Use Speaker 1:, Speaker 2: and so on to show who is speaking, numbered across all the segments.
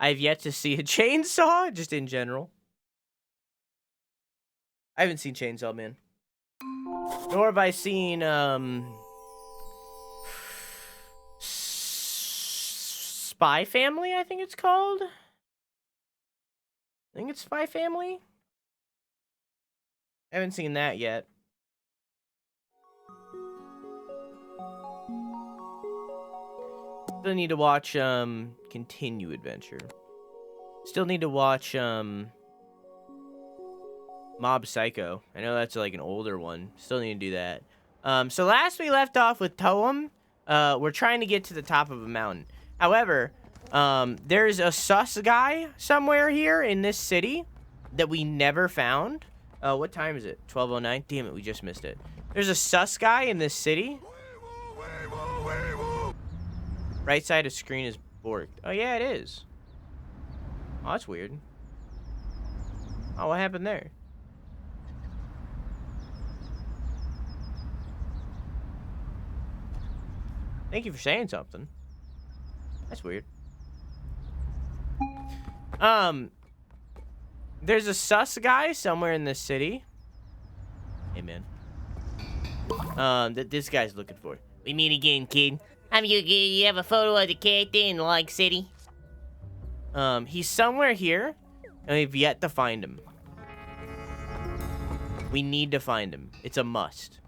Speaker 1: I've yet to see a chainsaw, just in general. I haven't seen Chainsaw Man. Nor have I seen, Spy Family, I think it's called. I think it's Spy Family. I haven't seen that yet. Still need to watch, Continue Adventure. Still need to watch, Mob Psycho. I know that's like an older one. Still need to do that. So last we left off with Toem. We're trying to get to the top of a mountain. However, there's a sus guy somewhere here in this city that we never found. What time is it? 12:09? Damn it, we just missed it. There's a sus guy in this city. Right side of screen is borked. Oh, yeah, it is. Oh, that's weird. Oh, what happened there? Thank you for saying something. That's weird. There's a sus guy somewhere in this city. Hey, man. That this guy's looking for. We meet again, kid. You have a photo of the character in the Log City? He's somewhere here, and we've yet to find him. We need to find him. It's a must.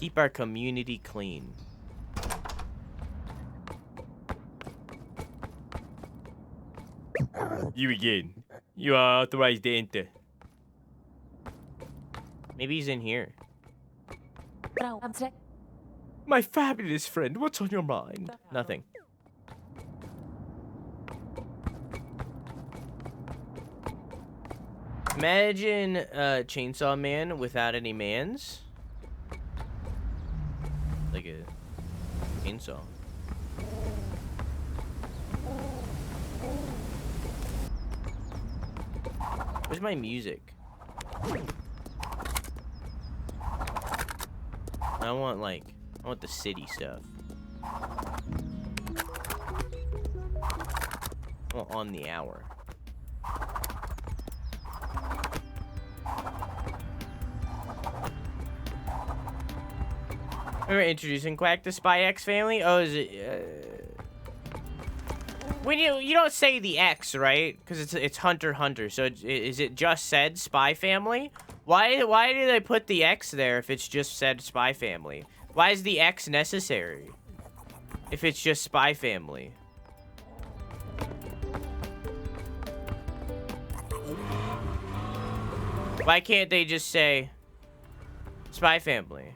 Speaker 1: Keep our community clean. You again. You are authorized to enter. Maybe he's in here. My fabulous friend, what's on your mind? Nothing. Imagine Chainsaw Man without any mans. Like a chainsaw. Where's my music? I want the city stuff. I want on the hour. Remember introducing Quack to Spy X family? Oh, is it? When you don't say the X, right? Because it's Hunter Hunter. So is it just said Spy Family? Why do they put the X there if it's just said Spy Family? Why is the X necessary if it's just Spy Family? Why can't they just say Spy Family?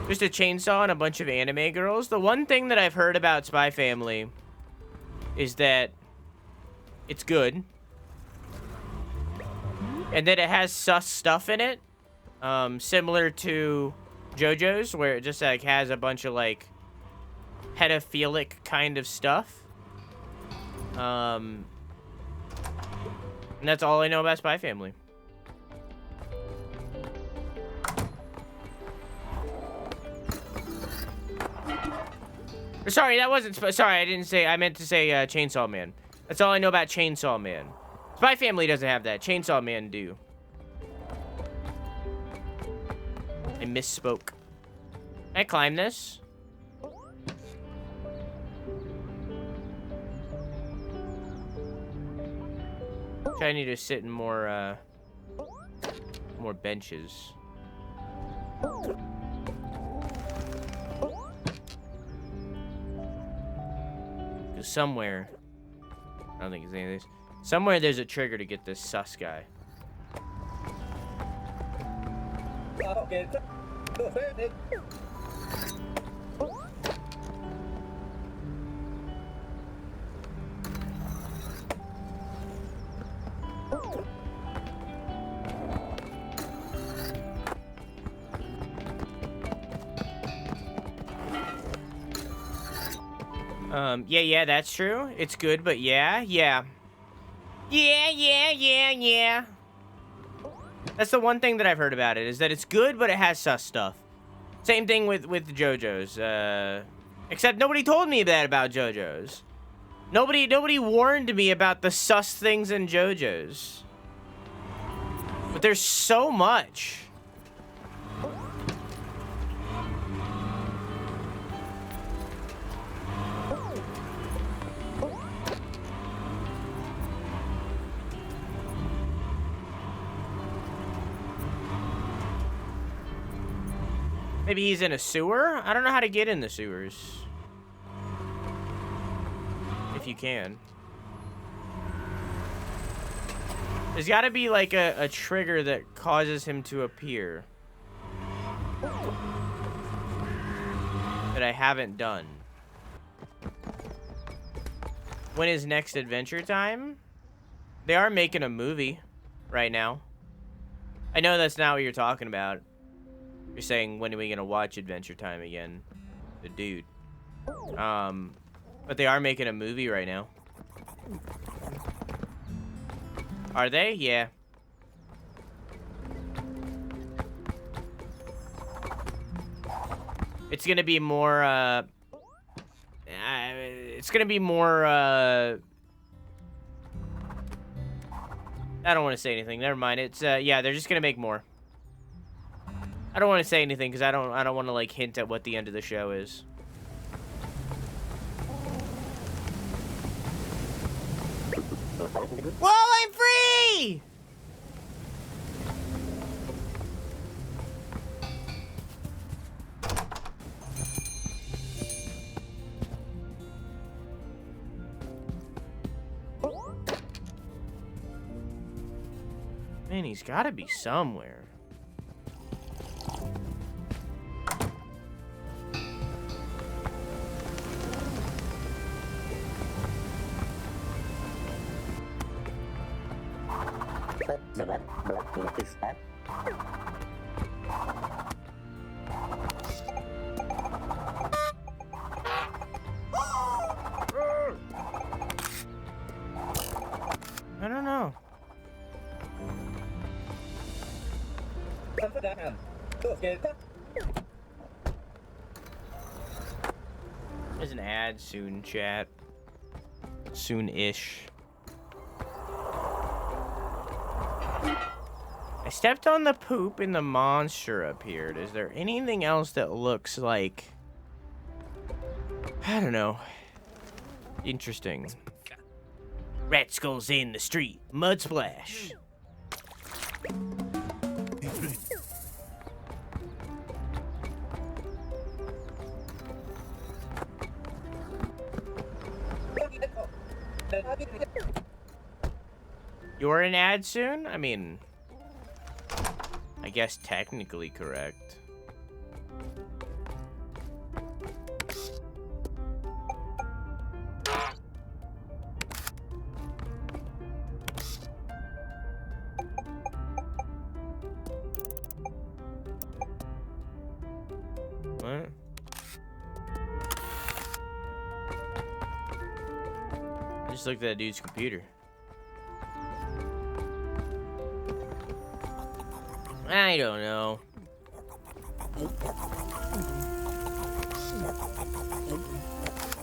Speaker 1: Just a chainsaw and a bunch of anime girls. The one thing that I've heard about Spy Family is that it's good. And that it has sus stuff in it. Similar to JoJo's, where it just like has a bunch of like pedophilic kind of stuff. And that's all I know about Spy Family. Sorry, that wasn't... Sorry, I didn't say... I meant to say Chainsaw Man. That's all I know about Chainsaw Man. Spy Family doesn't have that. Chainsaw Man do. I misspoke. Can I climb this? I need to sit in more benches. Somewhere, I don't think it's any of this. Somewhere there's a trigger to get this sus guy. Yeah, that's true. It's good, but yeah. Yeah. That's the one thing that I've heard about it, is that it's good, but it has sus stuff. Same thing with the JoJo's. Except nobody told me that about JoJo's. Nobody warned me about the sus things in JoJo's. But there's so much. Maybe he's in a sewer? I don't know how to get in the sewers. If you can. There's gotta be like a trigger that causes him to appear. That I haven't done. When is next Adventure Time? They are making a movie right now. I know that's not what you're talking about. You're saying, when are we gonna watch Adventure Time again? The dude. But they are making a movie right now. Are they? Yeah. It's gonna be more, it's gonna be more, I don't want to say anything. Never mind. It's, yeah, they're just gonna make more. I don't want to say anything because I don't want to like hint at what the end of the show is. Whoa, I'm free! Man, he's got to be somewhere. I don't know. There's an ad soon, chat. Soon-ish. I stepped on the poop and the monster appeared. Is there anything else that looks like... I don't know. Interesting. Rat skulls in the street. Mud splash. You're an ad soon? I mean... I guess technically correct. What? I just looked at that dude's computer. I don't know.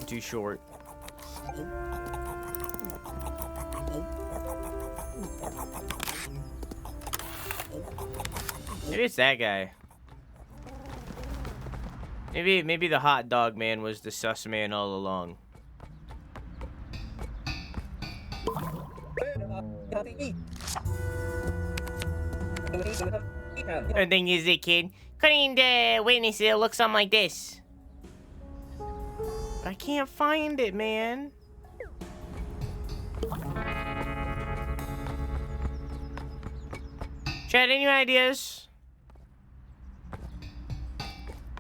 Speaker 1: Too short. Maybe it's that guy. Maybe the hot dog man was the sus man all along. The thing is, the kid couldn't witness it look something like this. But I can't find it, man. Chad, any ideas?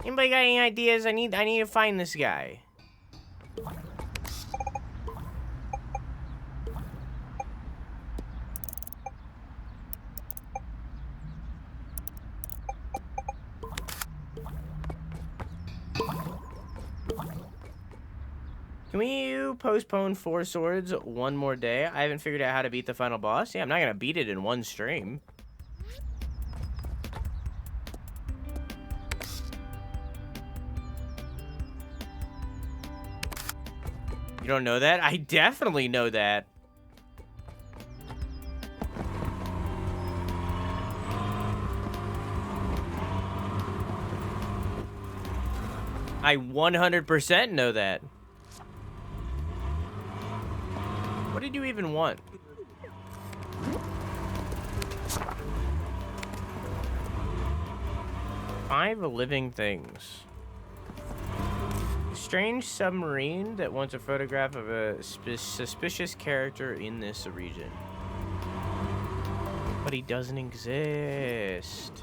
Speaker 1: Anybody got any ideas? I need to find this guy. Can we postpone 4 swords one more day? I haven't figured out how to beat the final boss. Yeah, I'm not gonna beat it in one stream. You don't know that? I definitely know that. I 100% know that. What did you even want? Five living things. Strange submarine that wants a photograph of a suspicious character in this region. But he doesn't exist.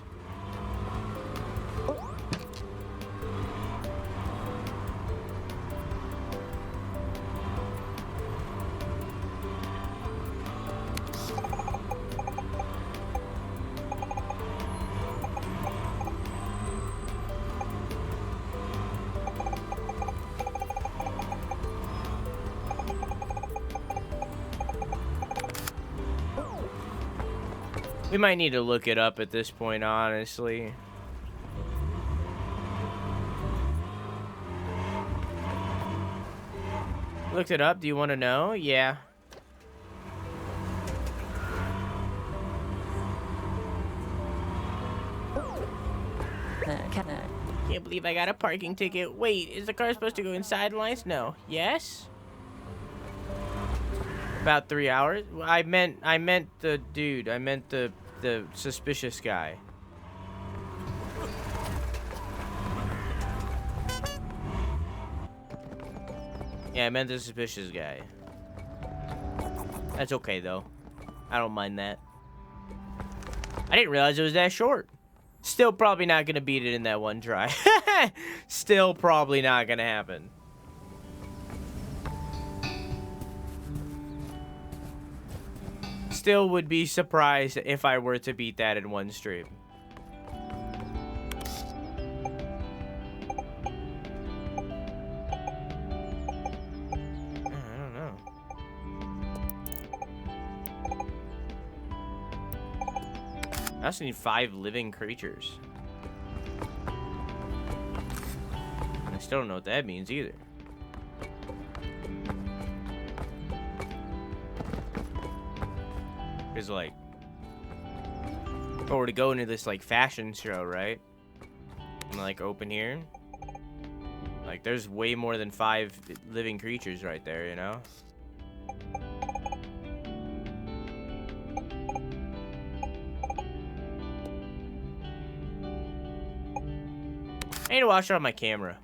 Speaker 1: We might need to look it up at this point, honestly. Looked it up. Do you want to know? Yeah. Can't believe I got a parking ticket. Wait, is the car supposed to go inside lines? No. Yes? About 3 hours? I meant the dude. I meant the suspicious guy. Yeah, I meant the suspicious guy. That's okay, though. I don't mind that. I didn't realize it was that short. Still probably not gonna beat it in that one try. Still probably not gonna happen. Still would be surprised if I were to beat that in one stream. I don't know. I also need 5 living creatures. I still don't know what that means either. Because, like, if I were to go into this, like, fashion show, right? And, like, open here. Like, there's way more than 5 living creatures right there, you know? I need to watch it on my camera.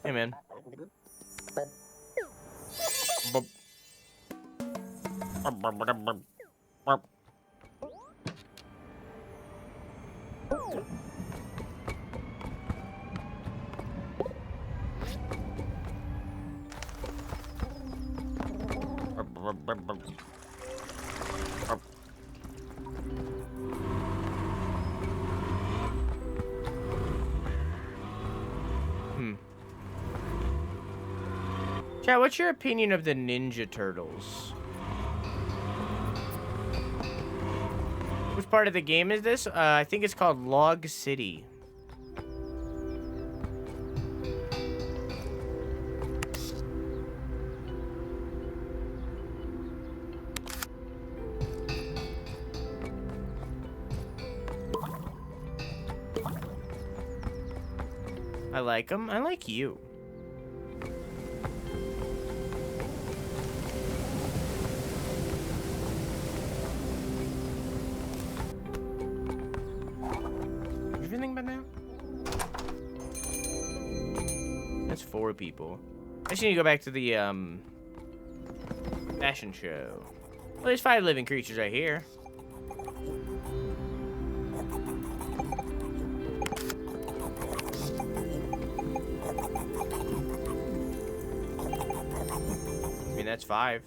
Speaker 1: Hey, man. Chat, what's your opinion of the Ninja Turtles? Which part of the game is this? I think it's called Log City. I like them. I like you. Everything but now? That's 4 people. I just need to go back to the fashion show. Well, there's 5 living creatures right here. I mean, that's 5.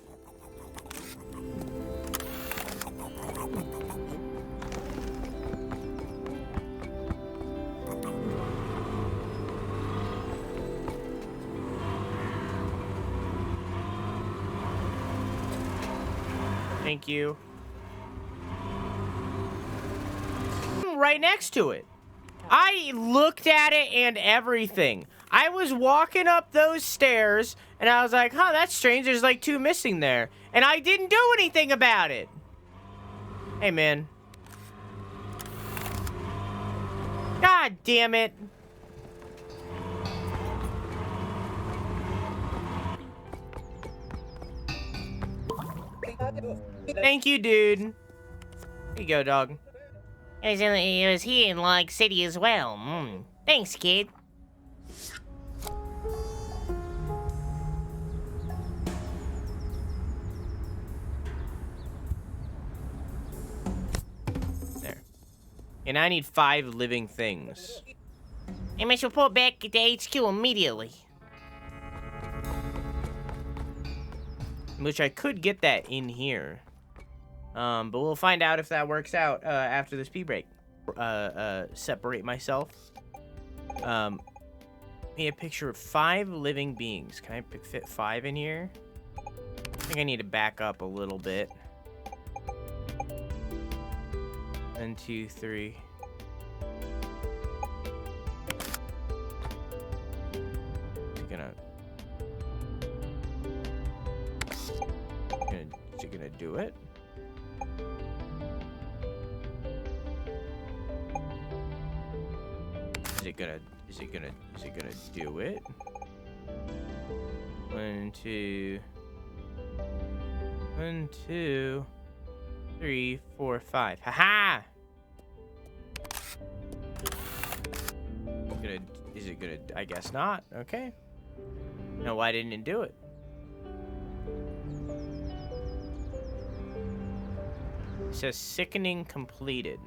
Speaker 1: Thank you. Right next to it. I looked at it and everything. I was walking up those stairs and I was like, huh, that's strange. There's like 2 missing there. And I didn't do anything about it. Hey, man. God damn it. Thank you, dude. Here you go, dog.
Speaker 2: It was here in Log City as well. Thanks, kid.
Speaker 1: There. And I need 5 living things.
Speaker 2: I must report back to HQ immediately.
Speaker 1: Which I could get that in here. But we'll find out if that works out after this pee break. Separate myself. Need a picture of 5 living beings. Can I fit 5 in here? I think I need to back up a little bit. 1, 2, 3. Is it gonna do it? Is it gonna do it? 1, 2. 1, 2, 3, 4, 5. Haha! Is it gonna? I guess not. Okay. Now, why didn't it do it? It says sickening completed.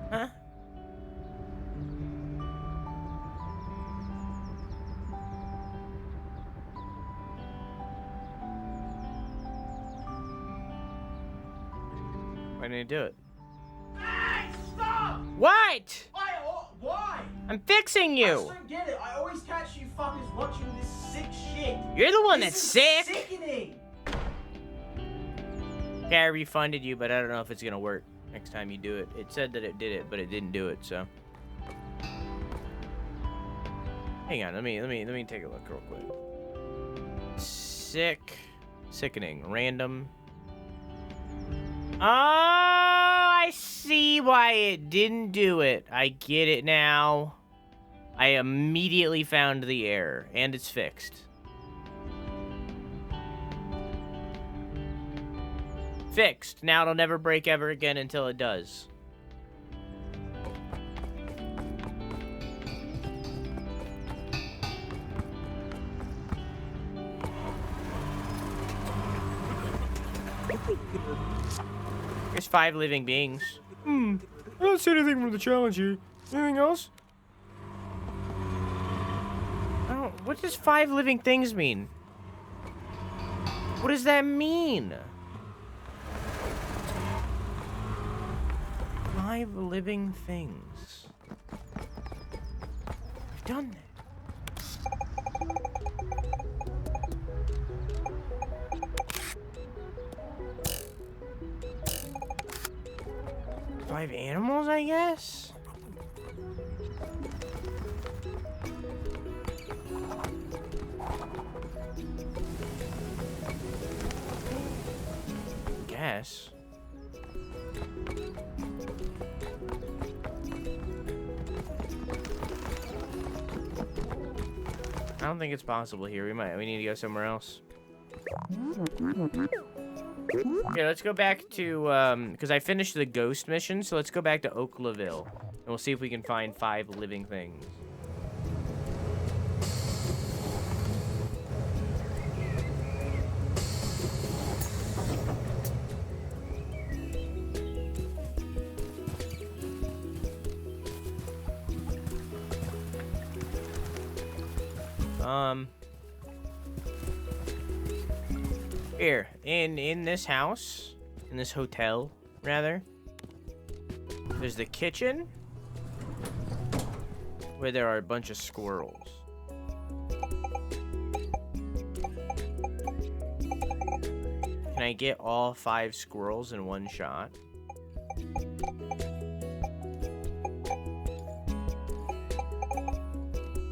Speaker 1: Huh? Why didn't it do it?
Speaker 3: Hey, stop!
Speaker 1: What?
Speaker 3: Why?
Speaker 1: I'm fixing
Speaker 3: I
Speaker 1: you.
Speaker 3: just don't get it. I always catch you fuckers watching this sick shit.
Speaker 1: You're the one
Speaker 3: This
Speaker 1: that's
Speaker 3: is
Speaker 1: sick.
Speaker 3: Sickening.
Speaker 1: Okay, I refunded you, but I don't know if it's gonna work next time you do it. It said that it did it, but it didn't do it. So, hang on. Let me take a look real quick. Sickening, random. Oh, I see why it didn't do it. I get it now. I immediately found the error, and it's fixed. Fixed. Now it'll never break ever again until it does. There's 5 living beings. I don't see anything from the challenge here. Anything else? I don't. What does 5 living things mean? What does that mean? 5 living things. I've done that. Five animals, I guess? Guess. I don't think it's possible here. We need to go somewhere else. Okay, let's go back to, because I finished the ghost mission, so let's go back to Oaklaville. And we'll see if we can find 5 living things. Here, in this house, in this hotel, rather, there's the kitchen, where there are a bunch of squirrels. Can I get all 5 squirrels in one shot?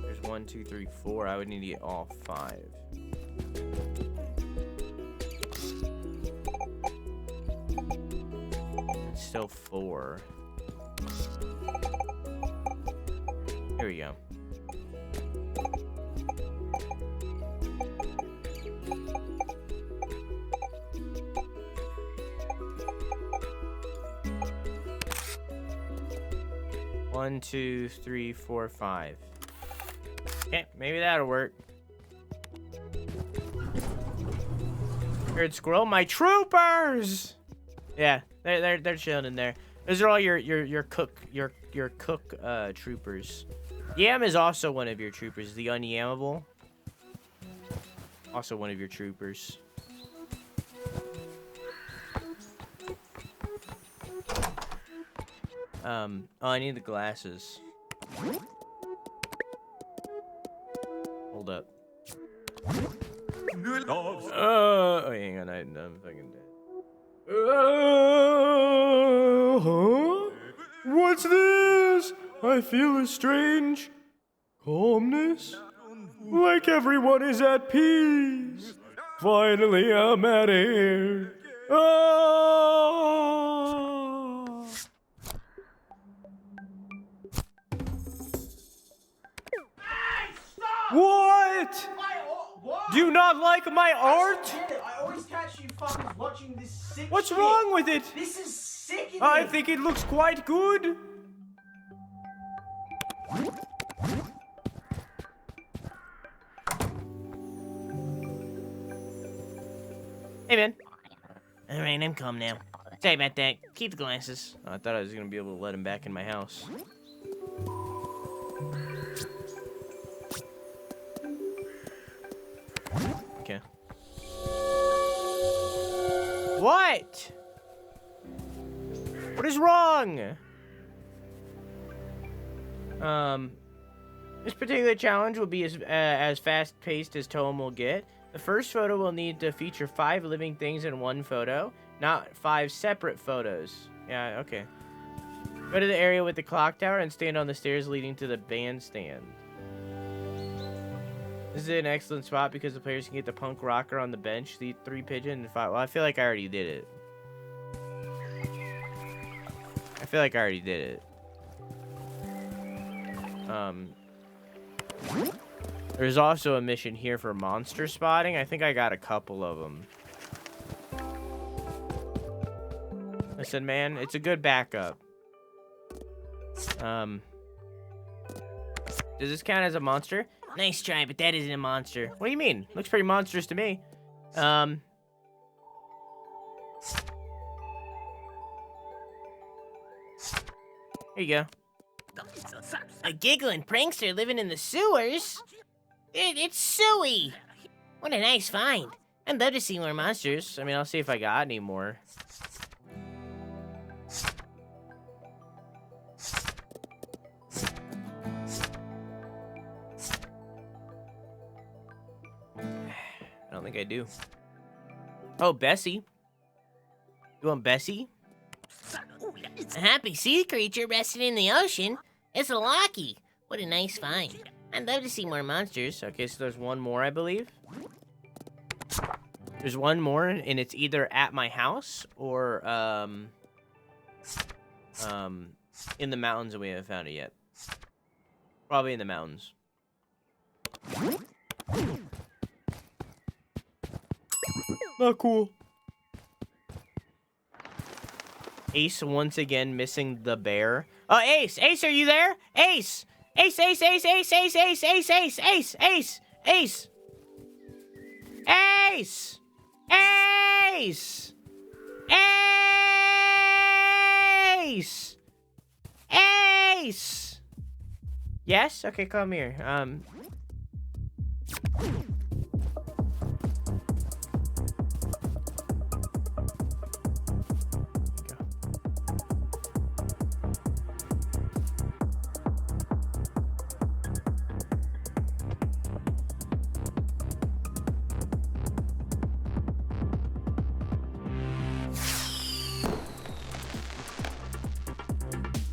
Speaker 1: There's 1, 2, 3, 4. I would need to get all 5. It's still 4. Here we go. One, 2, 3, 4, 5. Okay, maybe that'll work. Good squirrel, my troopers. Yeah, they're chilling in there. Those are all your cook troopers. Yam is also one of your troopers. The unyammable. Also one of your troopers. Oh, I need the glasses. Hold up. Oh, hang on, I'm fucking dead. Huh? What's this? I feel a strange calmness. Like everyone is at peace. Finally, I'm out of here. Oh!
Speaker 3: Hey, stop!
Speaker 1: What?
Speaker 3: What?
Speaker 1: Do you not like my art?
Speaker 3: I always catch you fuckers watching this sick
Speaker 1: What's
Speaker 3: shit.
Speaker 1: wrong with it?
Speaker 3: This is sick.
Speaker 1: I think it looks quite good. Hey, man.
Speaker 2: All right, I'm calm now. Sorry about that. Keep the glasses.
Speaker 1: Oh, I thought I was gonna be able to let him back in my house. Okay. What? What is wrong? This particular challenge will be as fast-paced as Toem will get. The first photo will need to feature 5 living things in one photo, not 5 separate photos. Yeah, okay. Go to the area with the clock tower and stand on the stairs leading to the bandstand. This is an excellent spot because the players can get the punk rocker on the bench, the 3 pigeon, and 5. Well, I feel like I already did it. There's also a mission here for monster spotting. I think I got a couple of them. Listen, man, it's a good backup. Does this count as a monster?
Speaker 2: Nice try, but that isn't a monster.
Speaker 1: What do you mean? Looks pretty monstrous to me. Here you go.
Speaker 2: A giggling prankster living in the sewers? It's Suey. What a nice find. I'd love to see more monsters.
Speaker 1: I mean, I'll see if I got any more. I don't think I do. Oh, Bessie. You want Bessie?
Speaker 2: A happy sea creature resting in the ocean. It's a Locky. What a nice find. I'd love to see more monsters.
Speaker 1: Okay, so there's one more, I believe. There's one more, and it's either at my house or in the mountains, and we haven't found it yet. Probably in the mountains. Not cool. Ace once again missing the bear. Oh, Ace! Ace, are you there? Ace! Ace, Ace, Ace, Ace, Ace, Ace, Ace, Ace, Ace, Ace, Ace! Ace! Ace! Ace! Ace! Yes? Okay, come here.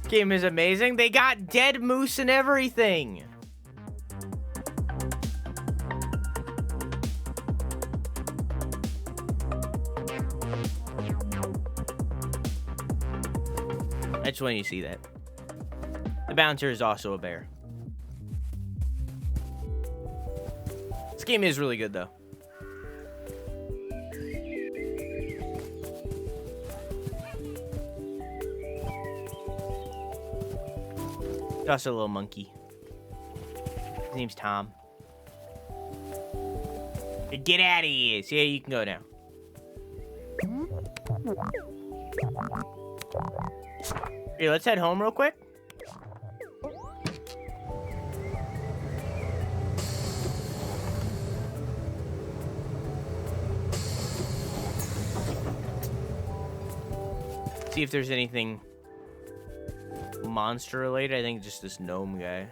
Speaker 1: This game is amazing. They got dead moose and everything. I just want you to see that. The bouncer is also a bear. This game is really good, though. There's also a little monkey. His name's Tom. Hey, get out of here. So yeah, you can go now. Here, let's head home real quick. See if there's anything monster related. I think just this gnome guy.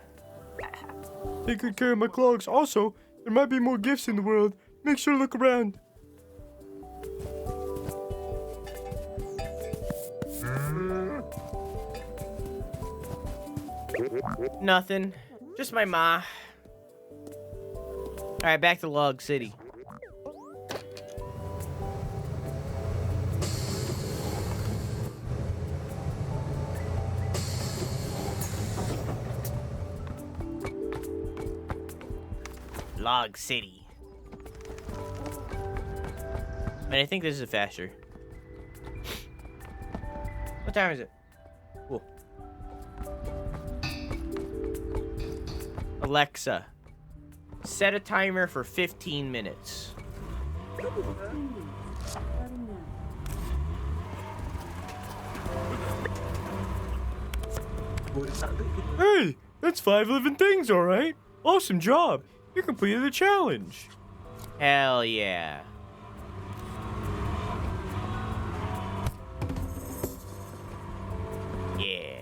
Speaker 4: Take good care of my clogs. Also, there might be more gifts in the world. Make sure to look around.
Speaker 1: Nothing. Just my ma. Alright, back to Log City. Log City. And I think this is faster. What time is it? Cool. Alexa, set a timer for 15 minutes.
Speaker 4: Hey, that's 5 living things, all right? Awesome job. You completed the challenge.
Speaker 1: Hell yeah. Yeah.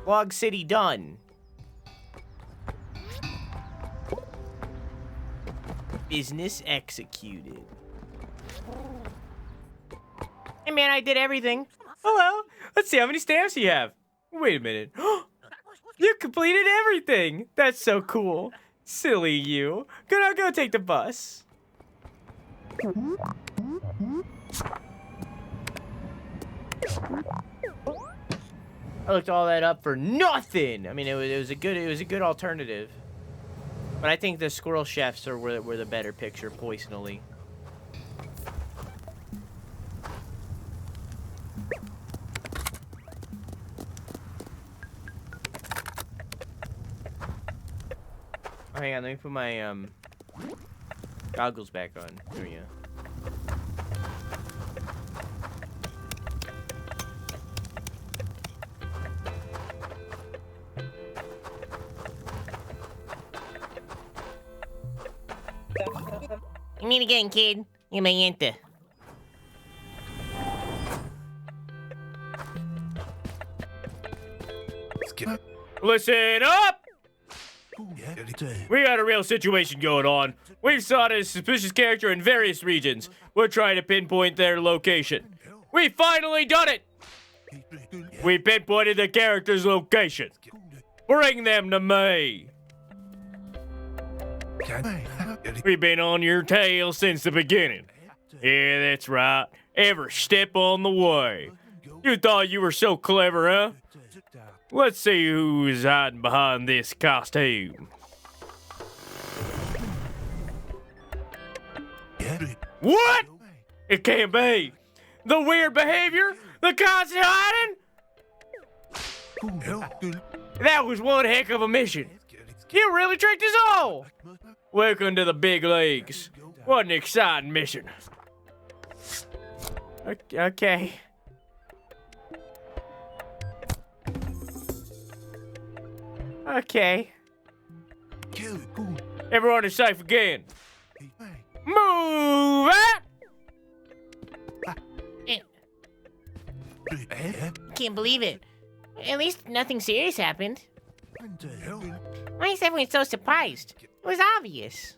Speaker 1: Log City done. Business executed. Hey man, I did everything.
Speaker 4: Hello. Let's see how many stamps you have. Wait a minute. You completed everything. That's so cool. Silly you. Go take the bus.
Speaker 1: I looked all that up for nothing. I mean, it was a good alternative. But I think the squirrel chefs were the better picture, personally. Oh, hang on, let me put my goggles back on. There we go.
Speaker 2: You meet again, kid. You may enter.
Speaker 4: Listen up! We got a real situation going on. We've spotted a suspicious character in various regions. We're trying to pinpoint their location. We finally done it! We pinpointed the character's location. Bring them to me. We've been on your tail since the beginning. Yeah, that's right. Every step on the way. You thought you were so clever, huh? Let's see who is hiding behind this costume. What? It can't be. The weird behavior? The constant hiding? That was one heck of a mission. You really tricked us all. Welcome to the big leagues. What an exciting mission.
Speaker 1: Okay. Okay.
Speaker 4: Everyone is safe again.
Speaker 1: Move it!
Speaker 2: Can't believe it. At least nothing serious happened. Why is everyone so surprised? It was obvious.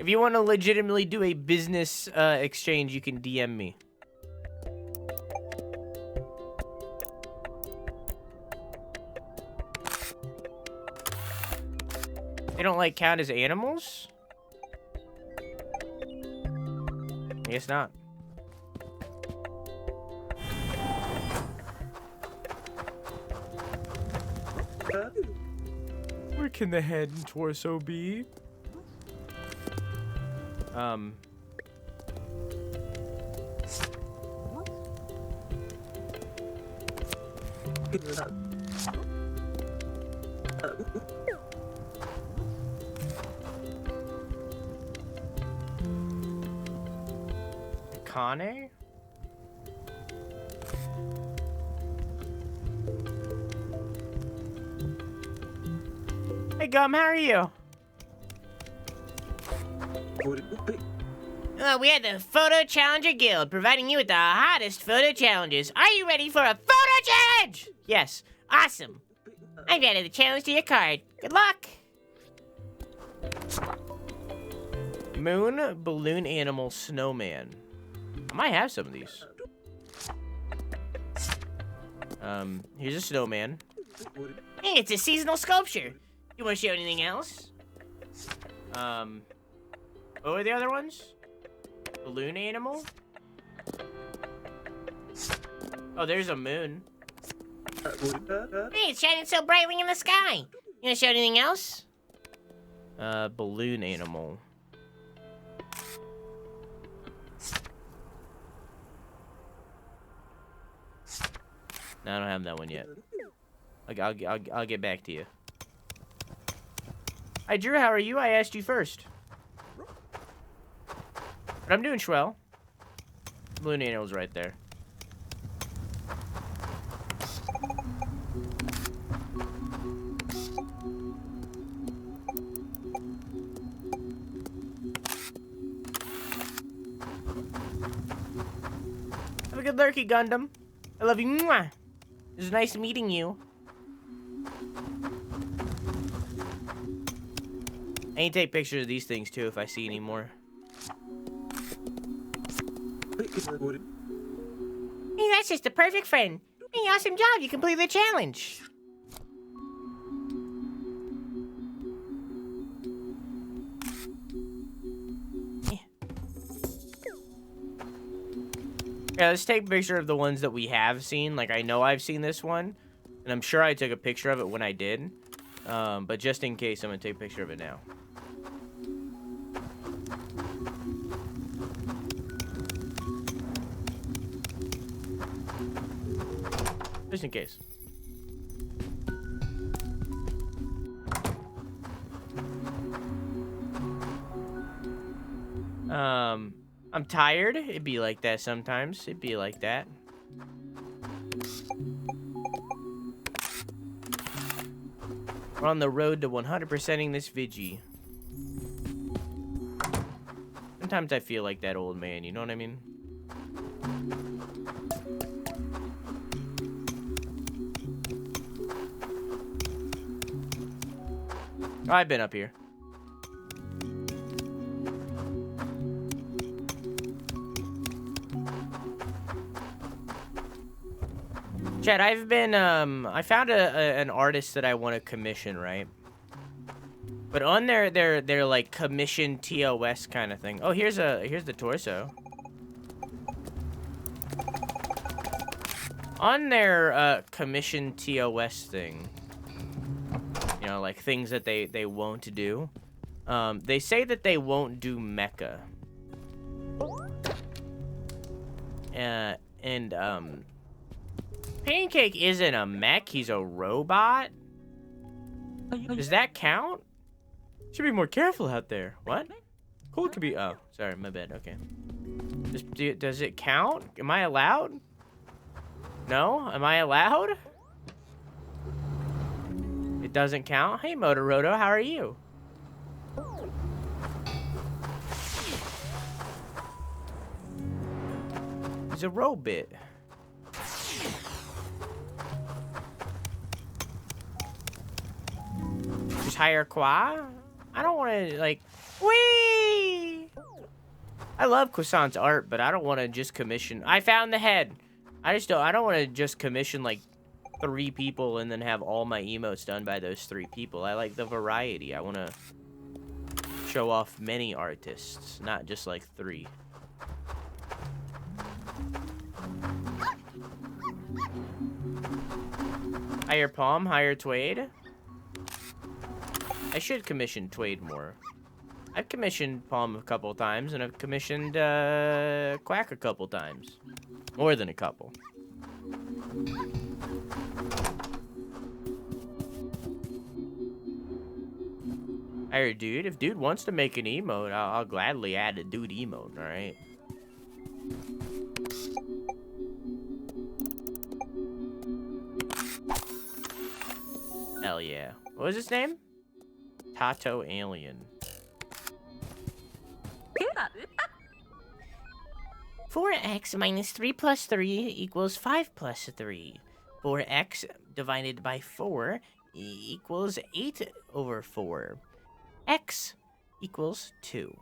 Speaker 1: If you want to legitimately do a business exchange, you can DM me. They don't like count as animals? I guess not. Where can the head and torso be? Kane? Hey Gum, how are you?
Speaker 2: We are the Photo Challenger Guild, providing you with the hottest photo challenges. Are you ready for a photo challenge?
Speaker 1: Yes.
Speaker 2: Awesome. I've added the challenge to your card. Good luck.
Speaker 1: Moon, balloon animal, snowman. I might have some of these. Here's a snowman.
Speaker 2: Hey, it's a seasonal sculpture. You want to show anything else?
Speaker 1: What were the other ones? Balloon animal? Oh, there's a moon.
Speaker 2: Hey, it's shining so brightly in the sky. You want to show anything else?
Speaker 1: Balloon animal. No, I don't have that one yet. I'll get back to you. Hi, Drew. How are you? I asked you first. But I'm doing swell. Balloon animal's right there. Have a good lurky, Gundam. I love you. Mwah. It was nice meeting you. I need to take pictures of these things too if I see any more.
Speaker 2: Hey, that's just the perfect friend. Hey, awesome job. You completed the challenge.
Speaker 1: Yeah, let's take a picture of the ones that we have seen. Like, I know I've seen this one, and I'm sure I took a picture of it when I did. But just in case, I'm gonna take a picture of it now. Just in case. I'm tired. It'd be like that sometimes. It'd be like that. We're on the road to 100%ing this Vigi. Sometimes I feel like that old man, you know what I mean? I've been up here. Chad, I've been, I found an artist that I want to commission, right? But on their like commission TOS kind of thing. Oh, here's the torso. On their commission TOS thing, you know, like things that they won't do. They say that they won't do mecha. Pancake isn't a mech, he's a robot. Does that count? Should be more careful out there. What? Cool could be, oh, sorry, my bad, okay. Does it count? Am I allowed? No? Am I allowed? It doesn't count? Hey, Motoroto, how are you? He's a robot. Just hire Qua? I don't want to, like, whee! I love Croissant's art, but I don't want to just commission. I found the head. I don't want to just commission like 3 people and then have all my emotes done by those 3 people. I like the variety. I want to show off many artists, not just like 3. Hire Palm, hire Twade. I should commission Twade more. I've commissioned Palm a couple times, and I've commissioned Quack a couple times. More than a couple. Hire Dude. If Dude wants to make an emote, I'll gladly add a Dude emote, alright? Hell yeah. What was his name? Tato Alien.
Speaker 2: 4x minus 3 plus 3 equals 5 plus 3. 4x divided by 4 equals 8 over 4. X equals 2.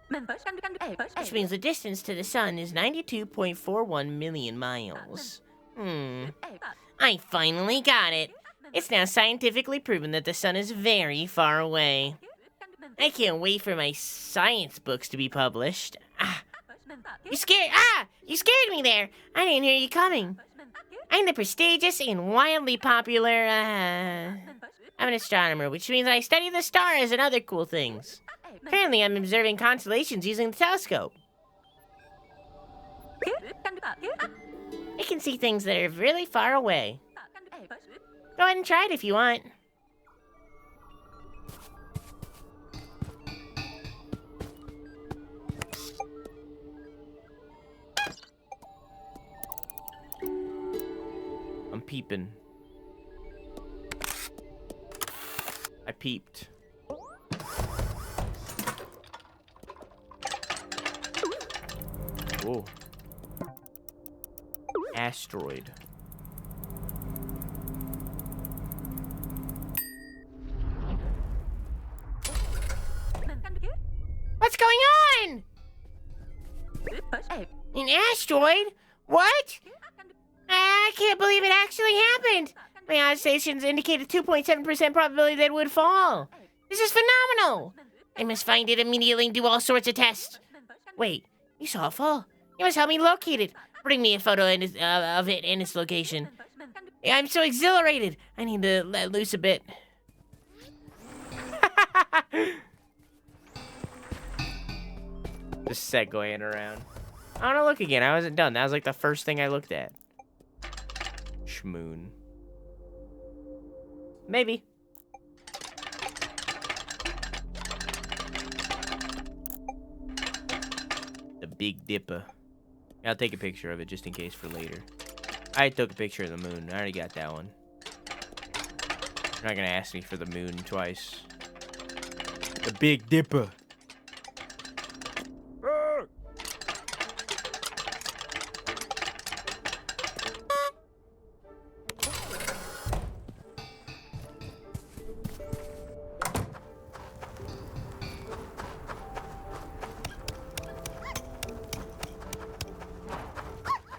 Speaker 2: Which means the distance to the sun is 92.41 million miles. I finally got it. It's now scientifically proven that the sun is very far away. I can't wait for my science books to be published. You scared me there. I didn't hear you coming. I'm the prestigious and wildly popular, I'm an astronomer, which means I study the stars and other cool things. Currently, I'm observing constellations using the telescope. I can see things that are really far away. Go ahead and try it if you want.
Speaker 1: I'm peeping. I peeped. Whoa. Asteroid.
Speaker 2: What's going on? An asteroid? What? I can't believe it actually happened. My odds stations indicate a 2.7% probability that it would fall. This is phenomenal. I must find it immediately and do all sorts of tests. Wait, you saw it fall. You must help me locate it. Bring me a photo of it and its location. I'm so exhilarated. I need to let loose a bit.
Speaker 1: Just segueing around. I wanna look again. I wasn't done. That was like the first thing I looked at. Schmoon. Maybe. The Big Dipper. I'll take a picture of it just in case for later. I took a picture of the moon. I already got that one. You're not gonna ask me for the moon twice. The Big Dipper.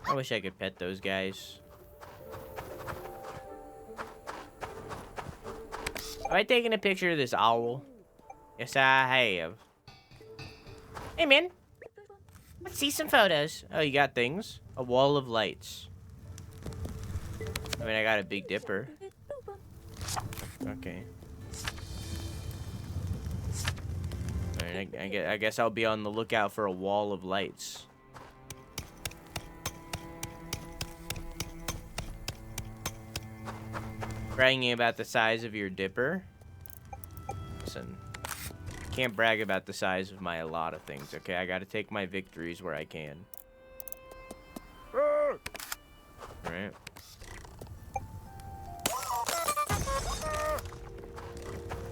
Speaker 1: I wish I could pet those guys. Have I taken a picture of this owl? Yes, I have.
Speaker 2: Hey, man. Let's see some photos.
Speaker 1: Oh, you got things? A wall of lights. I mean, I got a Big Dipper. Okay. Alright, I guess I'll be on the lookout for a wall of lights. Bragging about the size of your dipper? Listen, can't brag about the size of a lot of things, okay? I gotta take my victories where I can. Alright.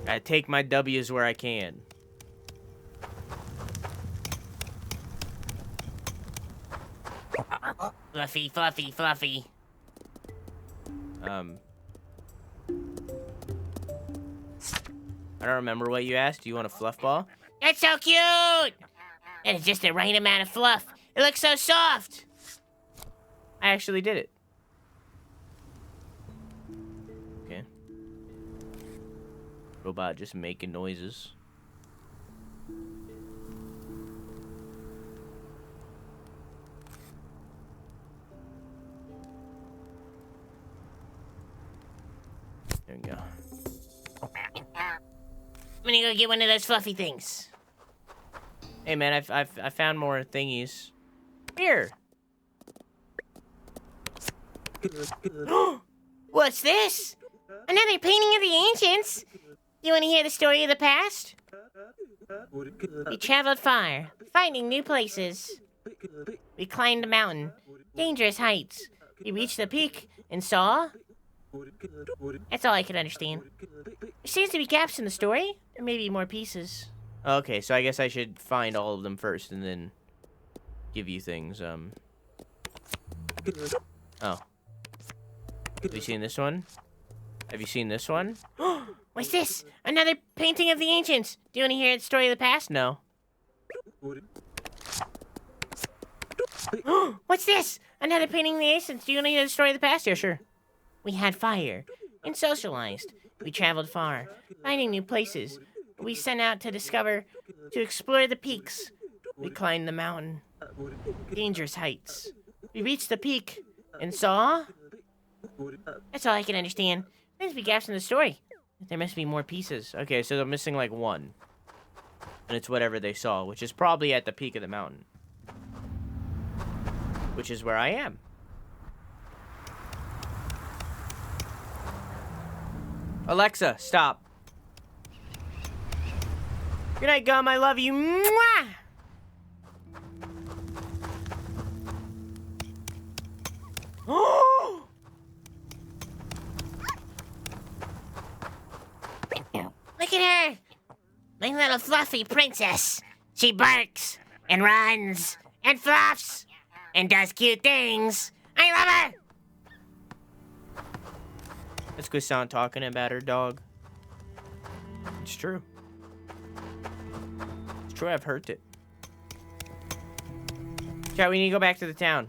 Speaker 1: Gotta take my W's where I can.
Speaker 2: Fluffy, fluffy, fluffy.
Speaker 1: I don't remember what you asked. Do you want a fluff ball?
Speaker 2: That's so cute! And it's just the right amount of fluff. It looks so soft.
Speaker 1: I actually did it. Okay. Robot just making noises. There we go.
Speaker 2: I'm gonna go get one of those fluffy things.
Speaker 1: Hey man, I found more thingies. Here.
Speaker 2: What's this? Another painting of the ancients? You want to hear the story of the past? We traveled far, finding new places. We climbed a mountain, dangerous heights. We reached the peak and saw... That's all I can understand. There seems to be gaps in the story. There may be more pieces.
Speaker 1: Okay, so I guess I should find all of them first and then give you things. Oh. Have you seen this one? Have you seen this one?
Speaker 2: What's this? Another painting of the ancients. Do you want to hear the story of the past?
Speaker 1: No.
Speaker 2: What's this? Another painting of the ancients. Do you want to hear the story of the past?
Speaker 1: Yeah, sure.
Speaker 2: We had fire and socialized. We traveled far, finding new places. We set out to explore the peaks. We climbed the mountain, dangerous heights. We reached the peak and saw... That's all I can understand. There must be gaps in the story. There must be more pieces.
Speaker 1: Okay, so they're missing like one. And it's whatever they saw, which is probably at the peak of the mountain. Which is where I am. Alexa, stop. Good night, Gum. I love you. Mwah! Oh!
Speaker 2: Look at her! My little fluffy princess. She barks and runs and fluffs and does cute things. I love her!
Speaker 1: That's good sound talking about her dog. It's true. It's true, I've heard it. Chat, we need to go back to the town.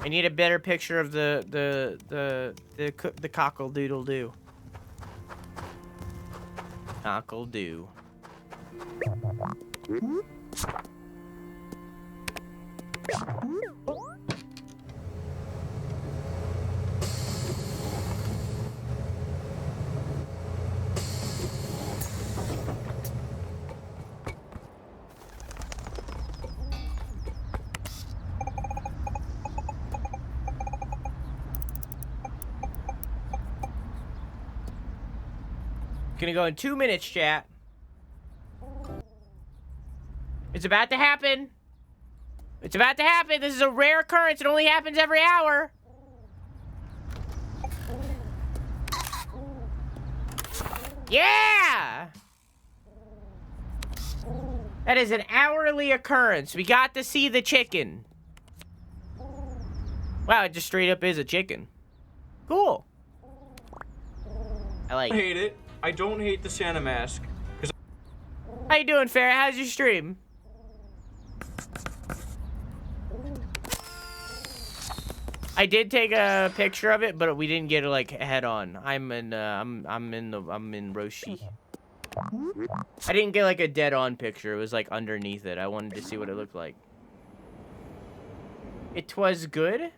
Speaker 1: I need a better picture of the cockle-doodle-doo. Cockle-doo. Gonna go in 2 minutes, chat. It's about to happen. It's about to happen. This is a rare occurrence. It only happens every hour. Yeah! That is an hourly occurrence. We got to see the chicken. Wow, it just straight up is a chicken. Cool. I like
Speaker 3: I
Speaker 1: it.
Speaker 3: hate it. I don't hate the Santa mask.
Speaker 1: How you doing, Farrah? How's your stream? I did take a picture of it, but we didn't get it like head on. I'm in Roshi. I didn't get like a dead on picture. It was like underneath it. I wanted to see what it looked like. It was good.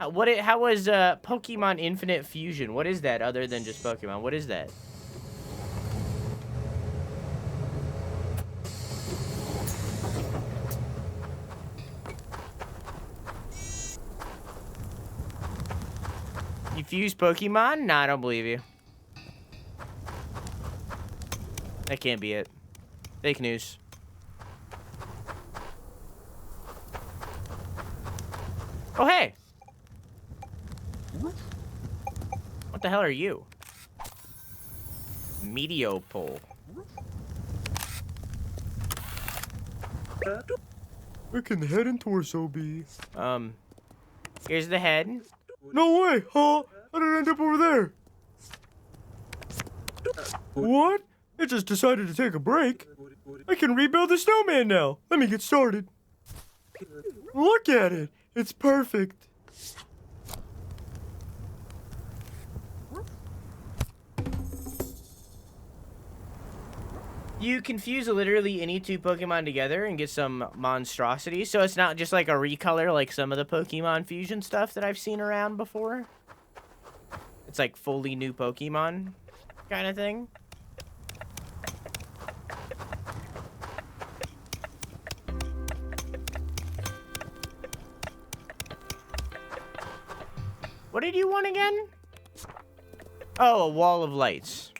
Speaker 1: How was Pokemon Infinite Fusion? What is that other than just Pokemon? What is that? You fuse Pokemon? Nah, I don't believe you. That can't be it. Fake news. Oh, hey! What the hell are you? Meteopole.
Speaker 4: Where can the head and torso be?
Speaker 1: Here's the head.
Speaker 4: No way! Huh? How did it end up over there? What? It just decided to take a break. I can rebuild the snowman now. Let me get started. Look at it. It's perfect.
Speaker 1: You can fuse literally any two Pokemon together and get some monstrosity. So it's not just like a recolor like some of the Pokemon fusion stuff that I've seen around before. It's like fully new Pokemon kind of thing. What did you want again? Oh, a wall of lights.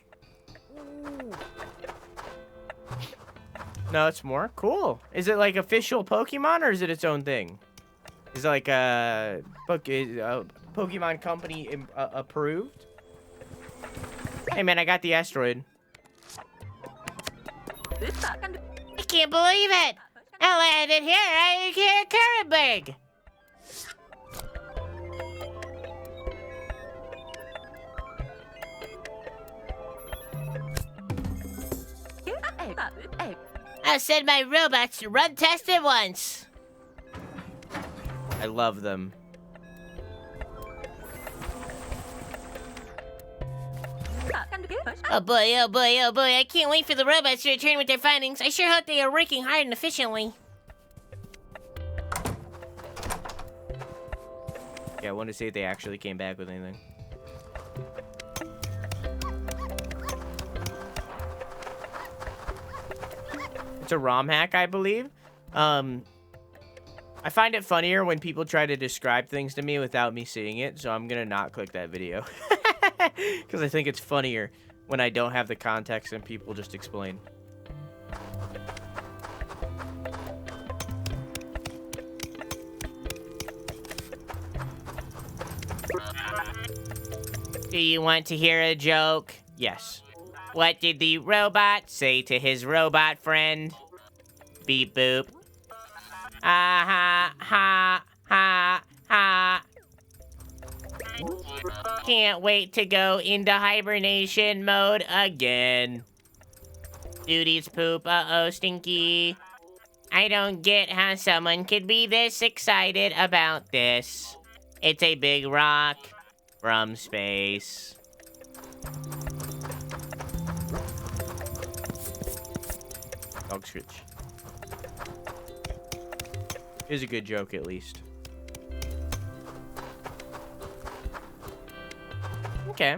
Speaker 1: No, it's more. Cool. Is it like official Pokemon or is it its own thing? Is it like a Pokemon company approved? Hey man, I got the asteroid.
Speaker 2: I can't believe it! I landed here right here at Currenberg. I'll send my robots to run test it once.
Speaker 1: I love them.
Speaker 2: Oh boy, oh boy, oh boy. I can't wait for the robots to return with their findings. I sure hope they are working hard and efficiently.
Speaker 1: Yeah, I want to see if they actually came back with anything. It's a ROM hack, I believe. I find it funnier when people try to describe things to me without me seeing it, so I'm gonna not click that video. Because I think it's funnier when I don't have the context and people just explain.
Speaker 2: Do you want to hear a joke?
Speaker 1: Yes.
Speaker 2: What did the robot say to his robot friend? Beep boop. Ah ha ha ha ha. Can't wait to go into hibernation mode again. Duty's poop, uh-oh, stinky. I don't get how someone could be this excited about this. It's a big rock from space.
Speaker 1: Dog scritch. Is a good joke, at least. Okay.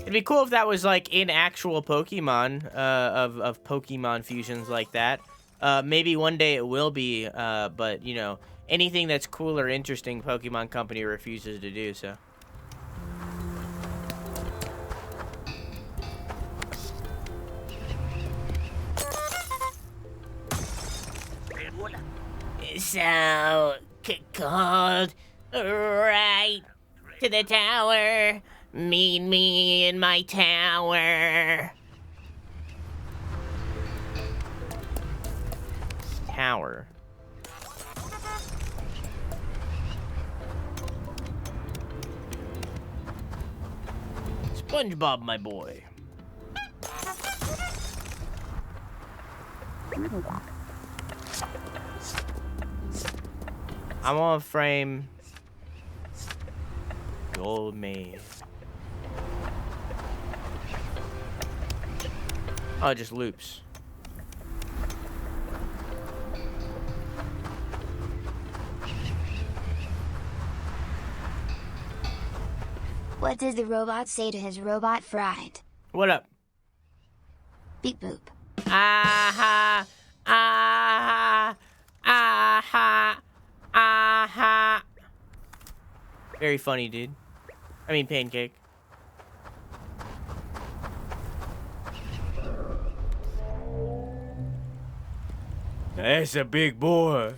Speaker 1: It'd be cool if that was like in actual Pokemon, of Pokemon fusions like that. Maybe one day it will be, but you know, anything that's cool or interesting, Pokemon Company refuses to do so.
Speaker 2: So cold. Right to the tower. Meet me in my tower.
Speaker 1: Tower. SpongeBob, my boy. I'm on frame. Gold maze. Oh, it just loops.
Speaker 5: What does the robot say to his robot friend?
Speaker 1: What up?
Speaker 5: Beep boop.
Speaker 2: Aha! Aha! Aha! Aha!
Speaker 1: Very funny, dude. I mean, pancake.
Speaker 4: That's a big boy.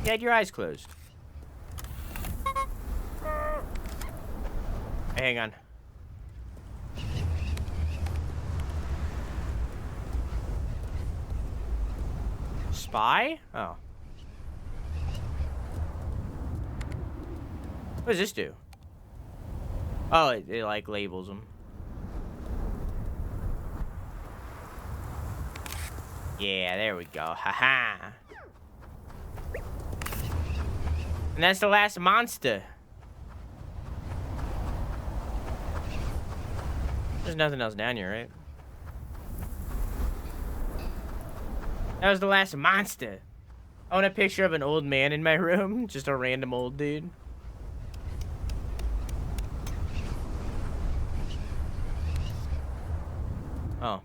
Speaker 1: You had your eyes closed. Hey, hang on. Spy? Oh. What does this do? Oh, it like labels them. Yeah, there we go. Haha. And that's the last monster. There's nothing else down here, right? That was the last monster. I want a picture of an old man in my room. Just a random old dude. Oh.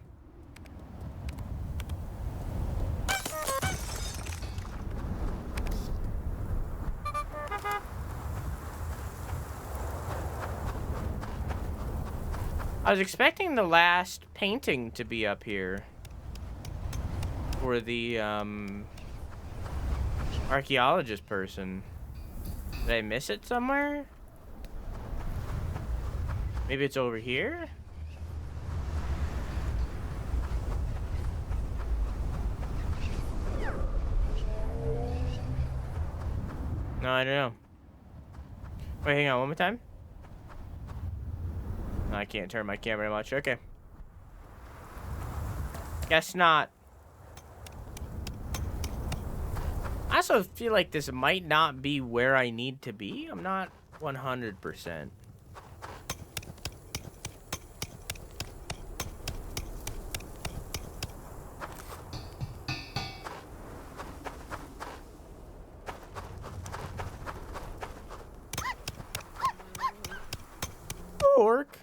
Speaker 1: I was expecting the last painting to be up here. For the, archaeologist person. Did I miss it somewhere? Maybe it's over here? No, I don't know. Wait, hang on, one more time. No, I can't turn my camera much. Okay. Guess not. I also feel like this might not be where I need to be. I'm not 100%. Orc.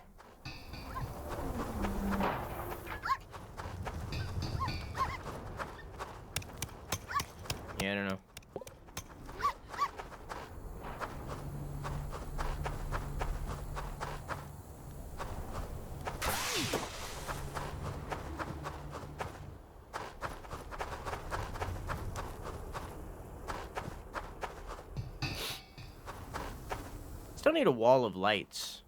Speaker 1: Yeah, I don't know. Still need a wall of lights.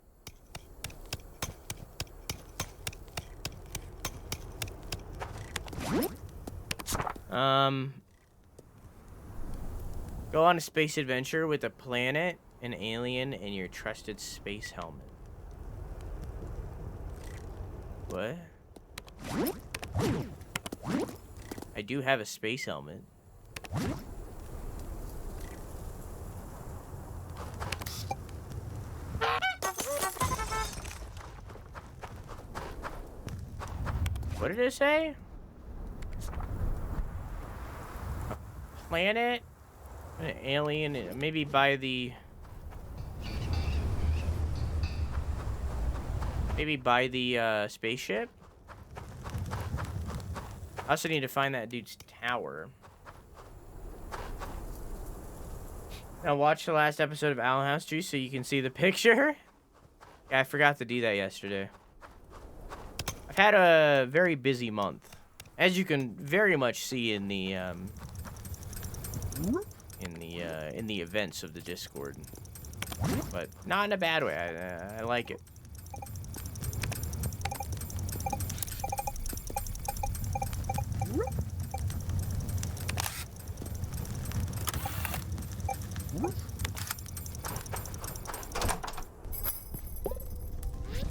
Speaker 1: Go on a space adventure with a planet, an alien, and your trusted space helmet. What? I do have a space helmet. What did it say? Planet, an alien, maybe by the spaceship. I also need to find that dude's tower. Now watch the last episode of Owl House Juice so you can see the picture. Yeah, I forgot to do that yesterday. I've had a very busy month, as you can very much see in the events of the Discord, but not in a bad way. I like it.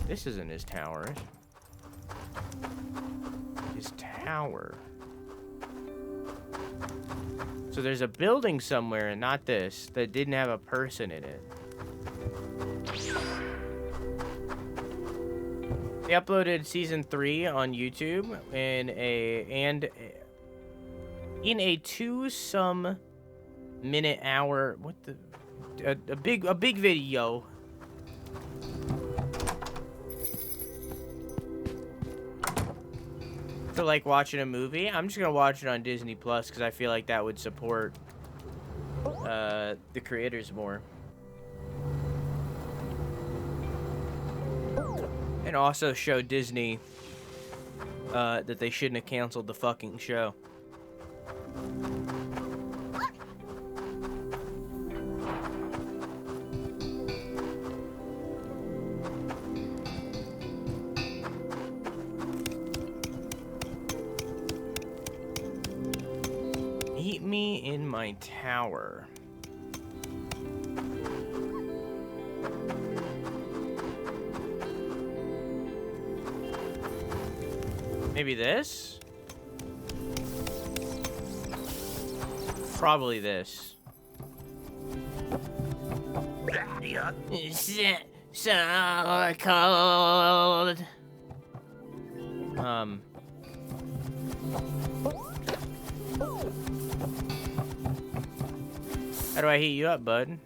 Speaker 1: This isn't his tower. His tower. So there's a building somewhere, and not this, that didn't have a person in it. They uploaded season 3 on YouTube in a 2-some minute hour. What the? A big video. For like watching a movie. I'm just gonna watch it on Disney Plus because I feel like that would support the creators more, and also show Disney that they shouldn't have canceled the fucking show. Meet me in my tower. Maybe this? Probably this.
Speaker 2: So cold.
Speaker 1: How do I heat you up, bud?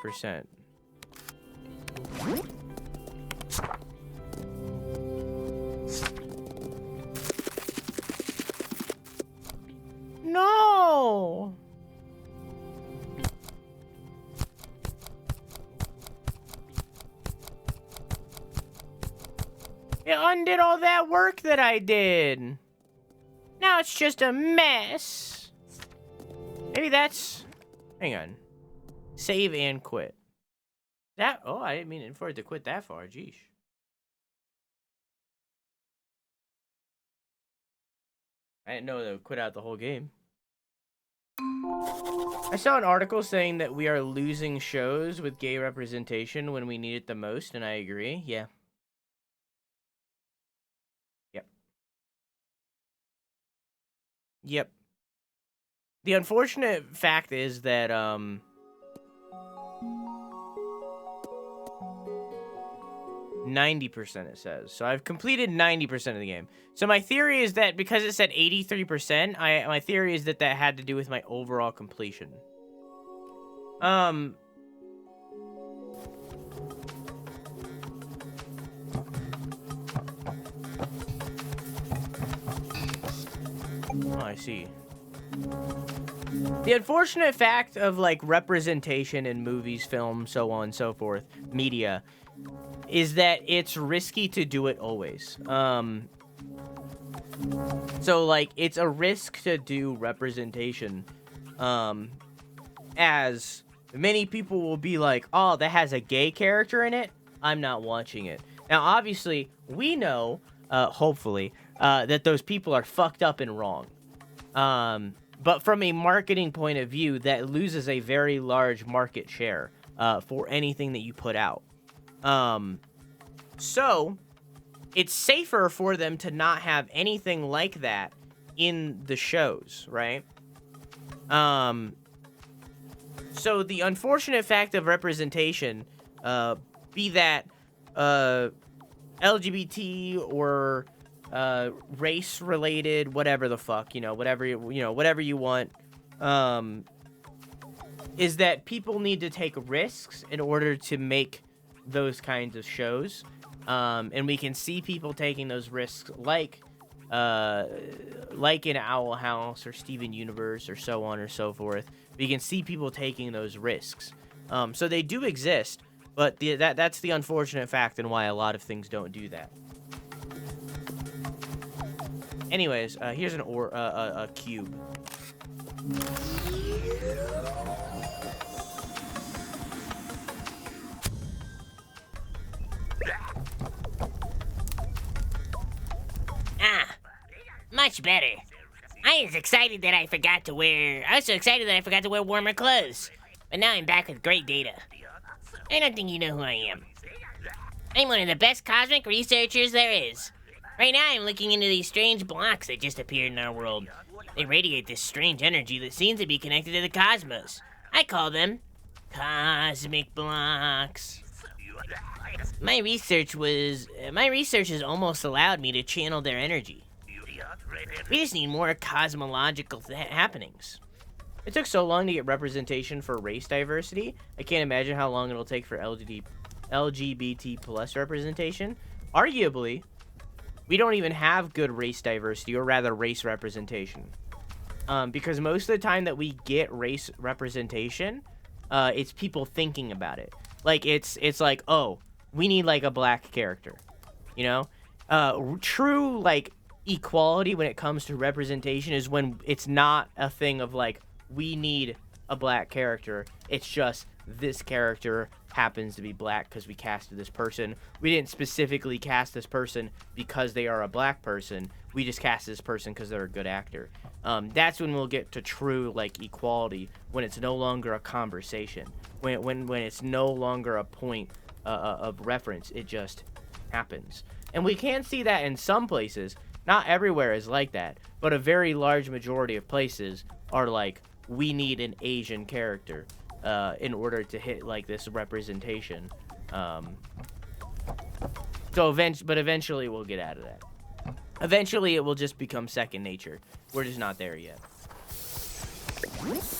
Speaker 1: %. No. It undid all that work that I did. Now it's just a mess. Maybe that's... Hang on. Save and quit. That... Oh, I didn't mean for it to quit that far. Jeesh. I didn't know they would quit out the whole game. I saw an article saying that we are losing shows with gay representation when we need it the most, and I agree. Yeah. Yep. The unfortunate fact is that, 90% it says. So I've completed 90% of the game. So my theory is that because it said 83%, my theory is that that had to do with my overall completion. Oh, I see. The unfortunate fact of, like, representation in movies, film, so on and so forth, media, is that it's risky to do it always. So, like, it's a risk to do representation, as many people will be like, oh, that has a gay character in it, I'm not watching it. Now, obviously, we know, hopefully, that those people are fucked up and wrong. But from a marketing point of view, that loses a very large market share, for anything that you put out. So, it's safer for them to not have anything like that in the shows, right? So the unfortunate fact of representation, be that, LGBT or, race related, whatever the fuck, whatever you want, is that people need to take risks in order to make those kinds of shows. And we can see people taking those risks, like in Owl House or Steven Universe or so on or so forth. We can see people taking those risks. So they do exist, but that's the unfortunate fact and why a lot of things don't do that. Anyways, here's a cube.
Speaker 2: Much better. I was so excited that I forgot to wear warmer clothes. But now I'm back with great data. I don't think you know who I am. I'm one of the best cosmic researchers there is. Right now I'm looking into these strange blocks that just appeared in our world. They radiate this strange energy that seems to be connected to the cosmos. I call them cosmic blocks. My research has almost allowed me to channel their energy. We just need more cosmological happenings. It took so long to get representation for race diversity. I can't imagine how long it'll take for LGBT plus representation. Arguably, we don't even have good race diversity, or rather race representation. Because most of the time that we get race representation, it's people thinking about it. Like, it's like, oh, we need, like, a black character. True, like, equality when it comes to representation is when it's not a thing of, like, we need a black character. It's just this character happens to be black because we casted this person. We didn't specifically cast this person because they are a black person. We just cast this person because they're a good actor.
Speaker 1: that's when we'll get to true like equality, when it's no longer a conversation, when it's no longer a point of reference. It just happens. And we can see that in some places. Not everywhere is like that, but a very large majority of places are like, we need an Asian character in order to hit like this representation. But eventually we'll get out of that. Eventually it will just become second nature. We're just not there yet.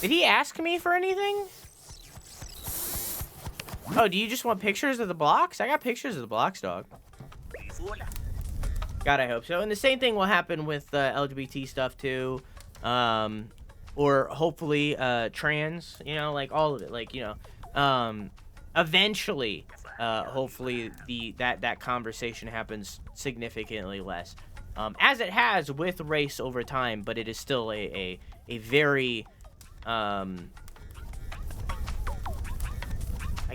Speaker 1: Did he ask me for anything? Oh, do you just want pictures of the blocks? I got pictures of the blocks, dog. God, I hope so. And the same thing will happen with LGBT stuff too. Or hopefully trans, you know, like all of it. Like, you know, eventually, hopefully that conversation happens significantly less. As it has with race over time, but it is still a very, I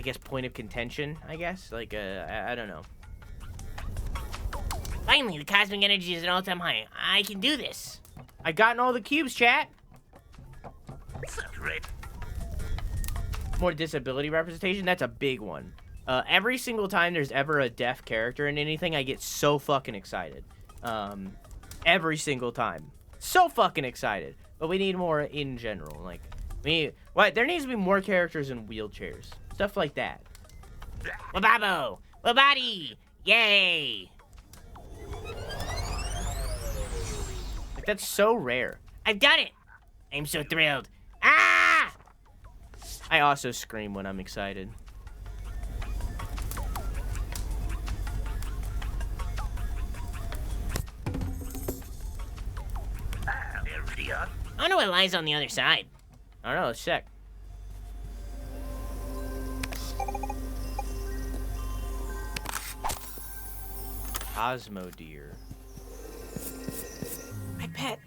Speaker 1: guess, point of contention, I guess. Like, I don't know.
Speaker 2: Finally, the cosmic energy is at an all-time high. I can do this.
Speaker 1: I've gotten all the cubes, chat. More disability representation, that's a big one. Every single time there's ever a deaf character in anything, I get so fucking excited. Every single time. So fucking excited. But we need more in general. Like, there needs to be more characters in wheelchairs. Stuff like that.
Speaker 2: Wababo! Wabadi! Yay!
Speaker 1: Like, that's so rare.
Speaker 2: I've done it! I'm so thrilled. Ah!
Speaker 1: I also scream when I'm excited.
Speaker 2: I wonder what lies on the other side.
Speaker 1: I don't know, let's check. Cosmo deer.
Speaker 2: My pet.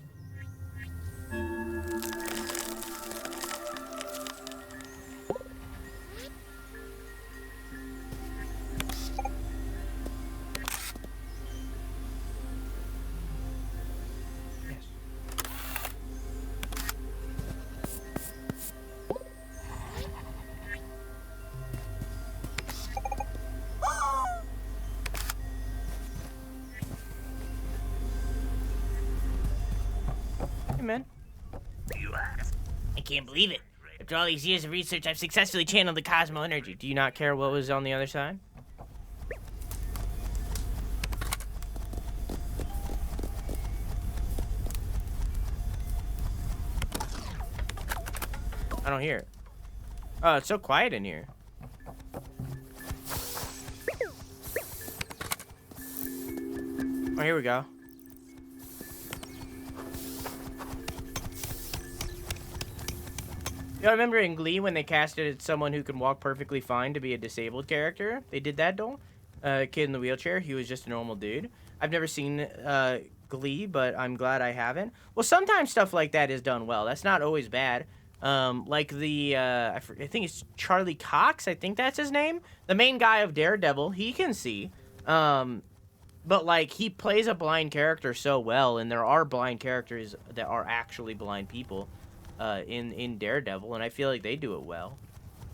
Speaker 1: Man.
Speaker 2: I can't believe it. After all these years of research, I've successfully channeled the Cosmo energy.
Speaker 1: Do you not care what was on the other side? I don't hear it. Oh, it's so quiet in here. Oh, here we go. You know, I remember in Glee when they casted someone who could walk perfectly fine to be a disabled character? They did that, though. Kid in the wheelchair, he was just a normal dude. I've never seen Glee, but I'm glad I haven't. Well, sometimes stuff like that is done well. That's not always bad. Like the, I think it's Charlie Cox, I think that's his name. The main guy of Daredevil, he can see. But, like, he plays a blind character so well, and there are blind characters that are actually blind people. In Daredevil, and I feel like they do it well.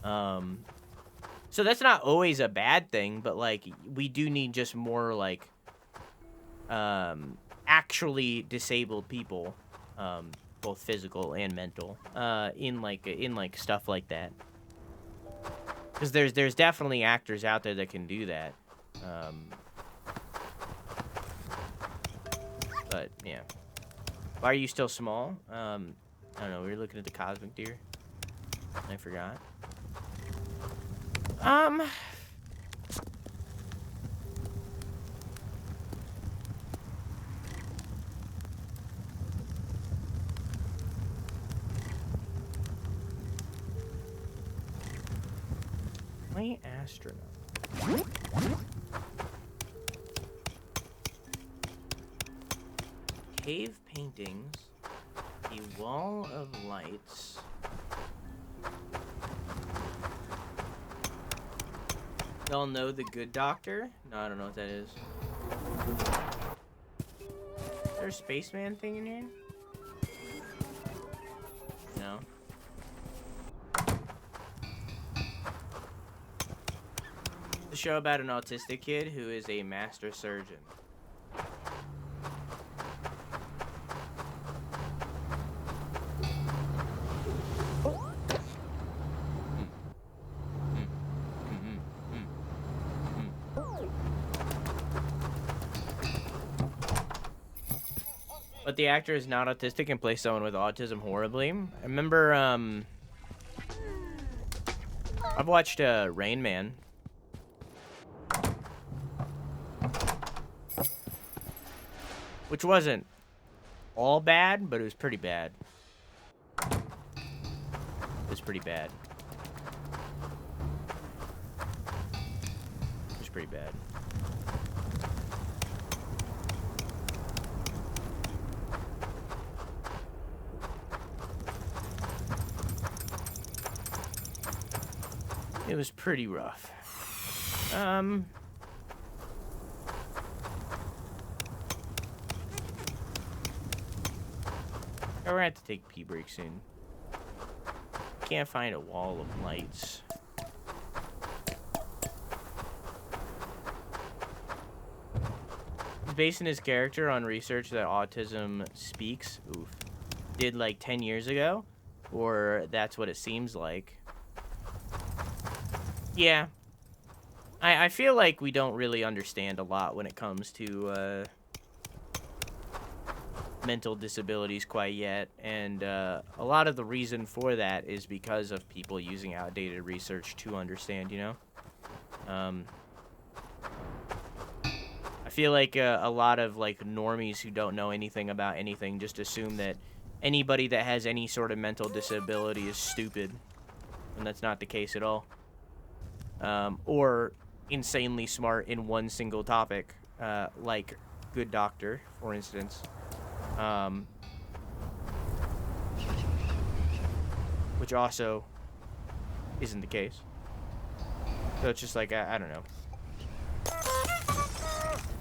Speaker 1: So that's not always a bad thing, but like we do need just more like actually disabled people, both physical and mental, in like stuff like that. Because there's definitely actors out there that can do that. But yeah, why are you still small? I don't know, we were looking at the cosmic deer. I forgot. My astronaut. Cave paintings. A wall of lights. Y'all know the Good Doctor? No, I don't know what that is. Is there a spaceman thing in here? show about an autistic kid who is a master surgeon. But the actor is not autistic and plays someone with autism horribly. I remember, I've watched Rain Man. Which wasn't all bad, but it was pretty bad. It was pretty bad. It was pretty bad. It was pretty rough. We're gonna have to take pee break soon. Can't find a wall of lights. He's basing his character on research that Autism Speaks did like 10 years ago, or that's what it seems like. Yeah. I feel like we don't really understand a lot when it comes to mental disabilities quite yet, and a lot of the reason for that is because of people using outdated research to understand, you know? I feel like a lot of like normies who don't know anything about anything just assume that anybody that has any sort of mental disability is stupid, and that's not the case at all. Or insanely smart in one single topic, like Good Doctor, for instance. Which also isn't the case. So it's just like, I don't know.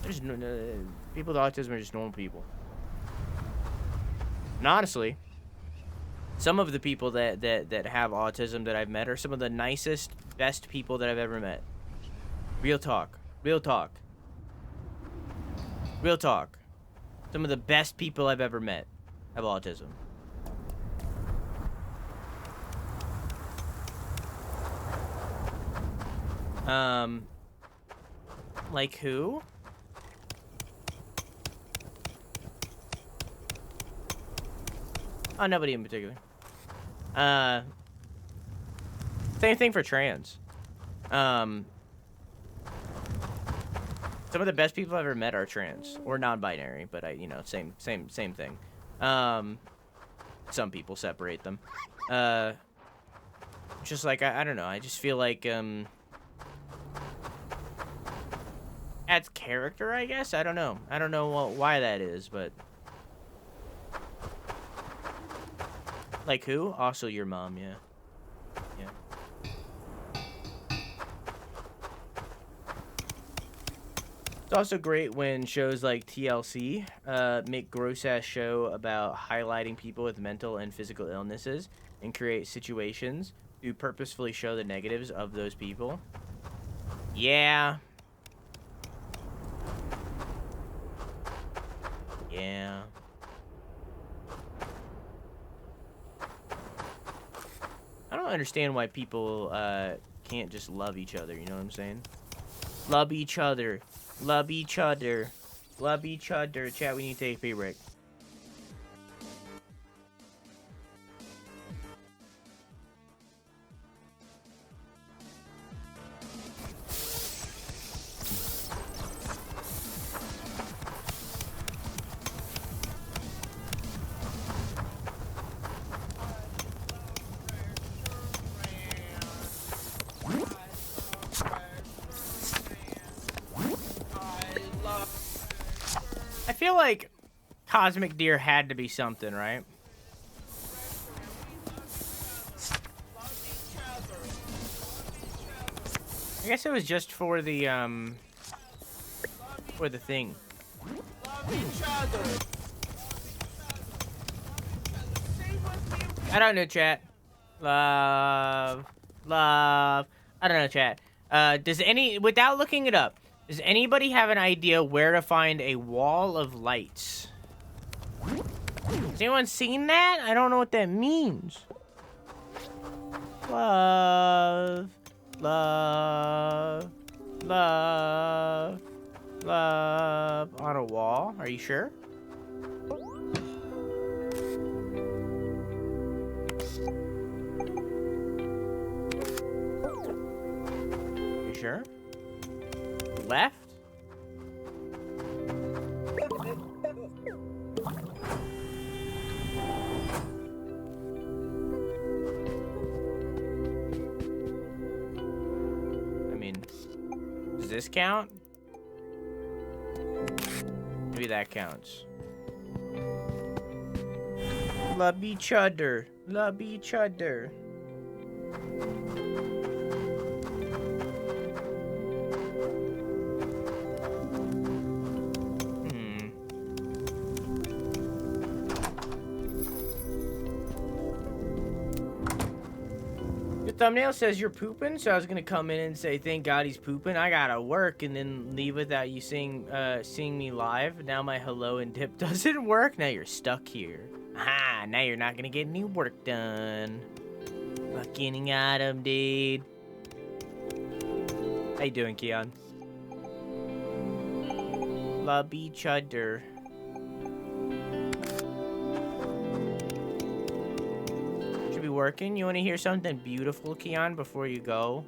Speaker 1: There's people with autism are just normal people. And honestly, some of the people that have autism that I've met are some of the nicest, best people that I've ever met. Real talk. Real talk. Real talk. Some of the best people I've ever met have autism. Like who? Oh, nobody in particular. Same thing for trans. Some of the best people I've ever met are trans or non-binary, but same thing. Some people separate them. Just like I don't know. I just feel like adds character, I guess. I don't know. I don't know why that is, but like who? Also your mom, yeah. Yeah. It's also great when shows like TLC make gross-ass show about highlighting people with mental and physical illnesses and create situations to purposefully show the negatives of those people. Yeah. Yeah. I don't understand why people can't just love each other, you know what I'm saying? Love each other. Love each other. Love each other. Chat, we need to take a pee break. I feel like Cosmic Deer had to be something, right? I guess it was just for the thing. I don't know, chat. Love. I don't know, chat. Without looking it up, does anybody have an idea where to find a wall of lights? Has anyone seen that? I don't know what that means. Love, love, love, love. On a wall? Are you sure? You sure? Left? I mean, does this count? Maybe that counts. Love each other. Love each other. Your thumbnail says you're pooping, so I was gonna come in and say thank God he's pooping. I gotta work and then leave without you seeing me live. Now my hello and dip doesn't work. Now you're stuck here. Aha! Now you're not gonna get any work done. Fucking Adam, dude. How you doing, Keon? Love each other. Should be working. You want to hear something beautiful, Keon, before you go?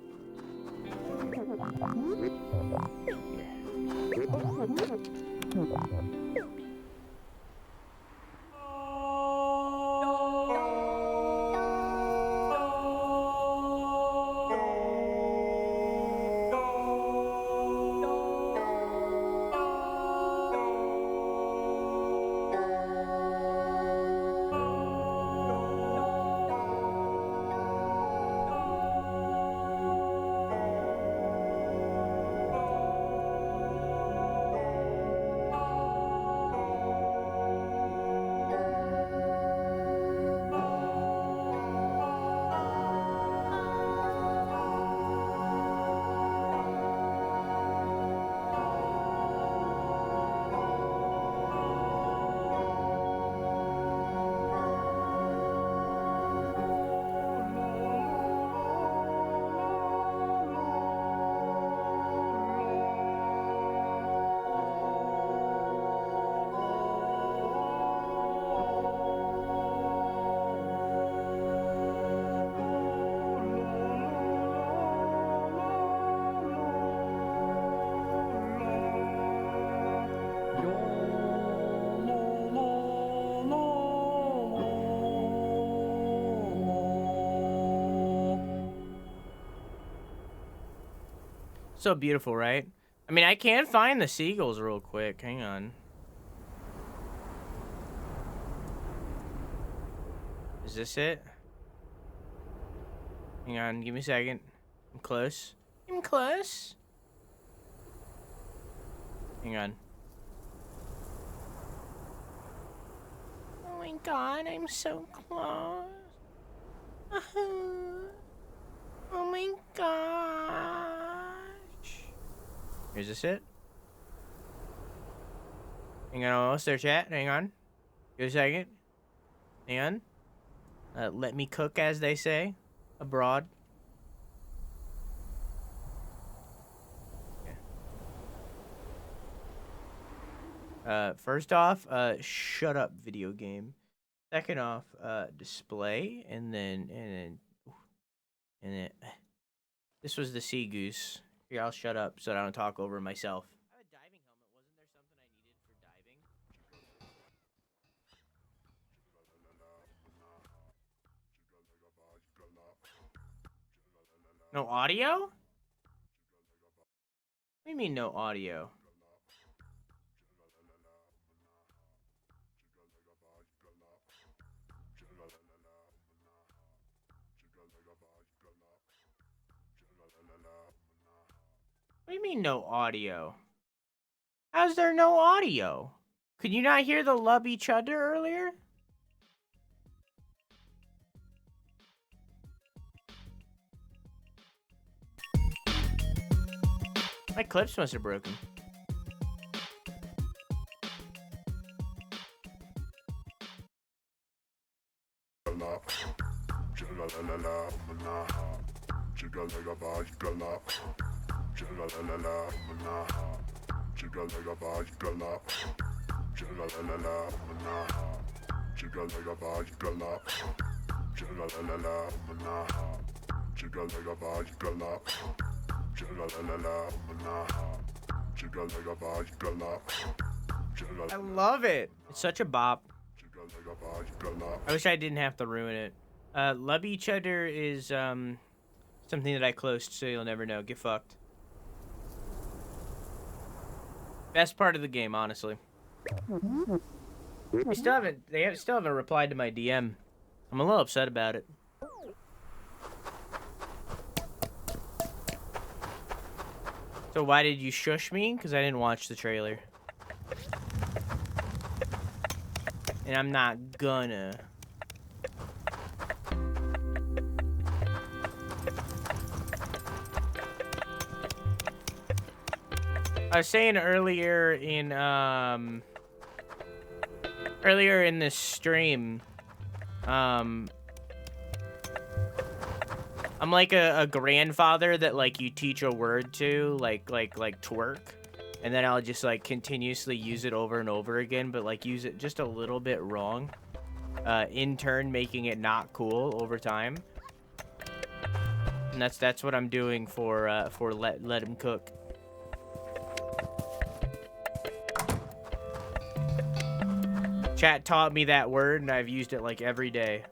Speaker 1: So beautiful, right? I mean, I can find the seagulls real quick. Hang on. Is this it? Hang on, give me a second. I'm close. I'm close. Hang on. Oh my god, I'm so close. Oh my gosh. Is this it? Hang on, almost there, chat. Hang on. Give a second. Hang on. Let me cook, as they say, abroad. Yeah. First off, shut up, video game. Second off, display, and then, this was the sea goose. Here, I'll shut up so I don't talk over myself. I have a diving helmet. Wasn't there something I needed for diving? No audio? What do you mean no audio? What do you mean no audio? How's there no audio? Could you not hear the love each other earlier? My clips must have broken. I love it. It's such a bop. I wish I didn't have to ruin it. Love each other is something that I closed, so you'll never know. Get fucked. Best part of the game, honestly. They still haven't replied to my DM. I'm a little upset about it. So why did you shush me? Because I didn't watch the trailer. And I'm not gonna. I was saying earlier in this stream, I'm like a grandfather that like you teach a word to, like twerk, and then I'll just like continuously use it over and over again, but like use it just a little bit wrong, in turn making it not cool over time. And that's what I'm doing for let him cook. Chat taught me that word, and I've used it like every day.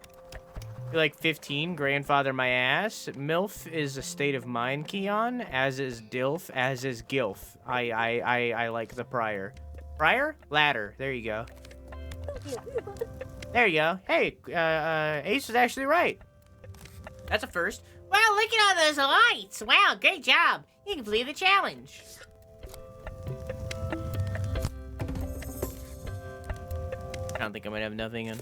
Speaker 1: You're like 15, grandfather my ass. MILF is a state of mind, Keon, as is DILF, as is GILF. I like the prior. Prior? Ladder. There you go. There you go. Hey, Ace was actually right. That's a first.
Speaker 2: Wow, look at all those lights. Wow, great job. You completed the challenge.
Speaker 1: I don't think I might have nothing in.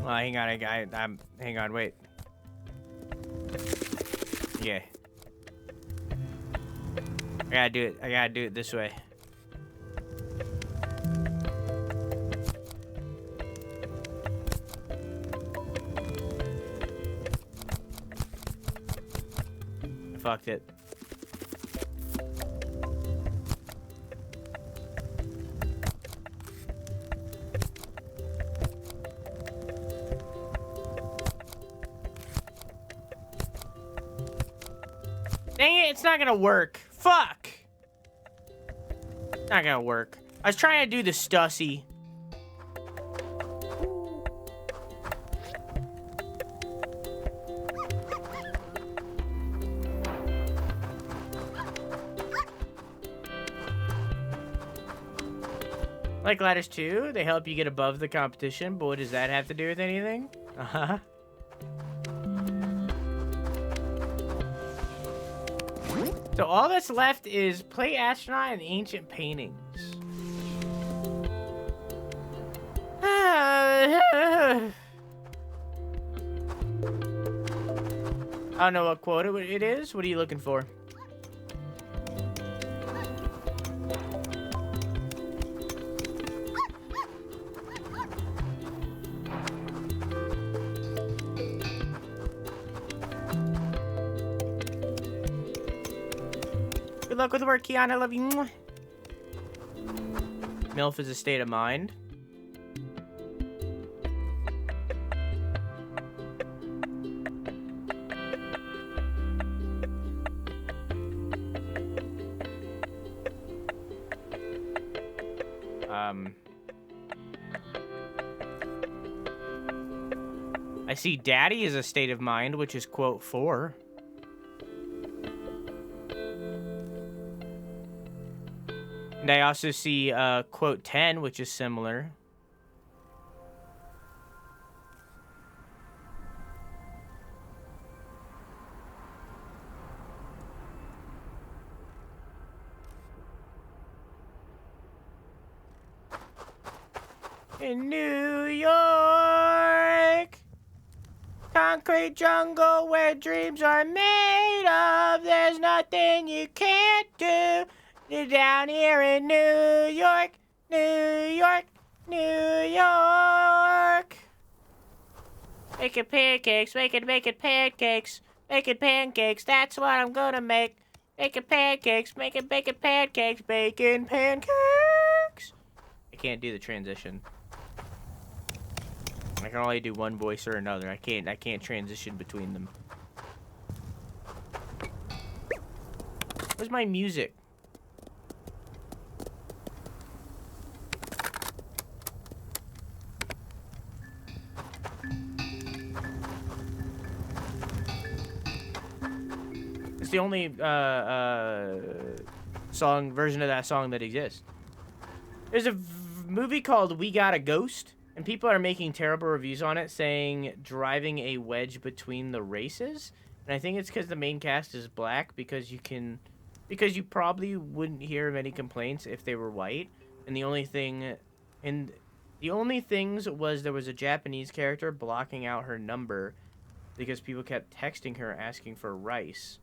Speaker 1: Well, hang on, hang on, wait. Yeah. I gotta do it this way. I fucked it. Dang it, it's not gonna work. Fuck! Not gonna work. I was trying to do the Stussy. Like ladders too, they help you get above the competition, but what does that have to do with anything? Uh-huh. So all that's left is play astronaut and ancient paintings. I don't know what quota it is. What are you looking for? Good luck with work, Keon. I love you. Mwah. MILF is a state of mind. I see daddy is a state of mind, which is quote 4. And I also see quote 10, which is similar. in New York. Concrete jungle where dreams are made of. There's nothing you can't do. You're down here in New York, New York, New York. Making pancakes, making pancakes, making pancakes. That's what I'm gonna make. Making pancakes, making pancakes, baking pancakes. I can't do the transition. I can only do one voice or another. I can't transition between them. Where's my music? It's the only version of that song that exists. There's a movie called We Got a Ghost, and people are making terrible reviews on it, saying driving a wedge between the races. And I think it's because the main cast is black, because you probably wouldn't hear many complaints if they were white. And the only things was there was a Japanese character blocking out her number because people kept texting her asking for rice.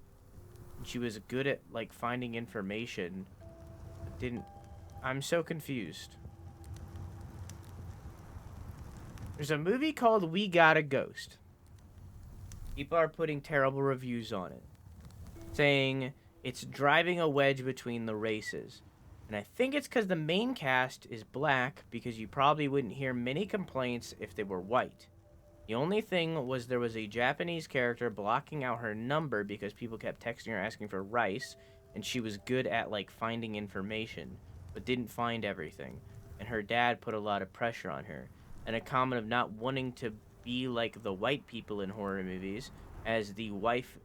Speaker 1: And she was good at like finding information, but I'm so confused. There's a movie called We Got a Ghost. People are putting terrible reviews on it, saying it's driving a wedge between the races. And I think it's because the main cast is black, because you probably wouldn't hear many complaints if they were white. The only thing was there was a Japanese character blocking out her number because people kept texting her asking for rice, and she was good at like finding information, but didn't find everything. And her dad put a lot of pressure on her. And a comment of not wanting to be like the white people in horror movies, as the wife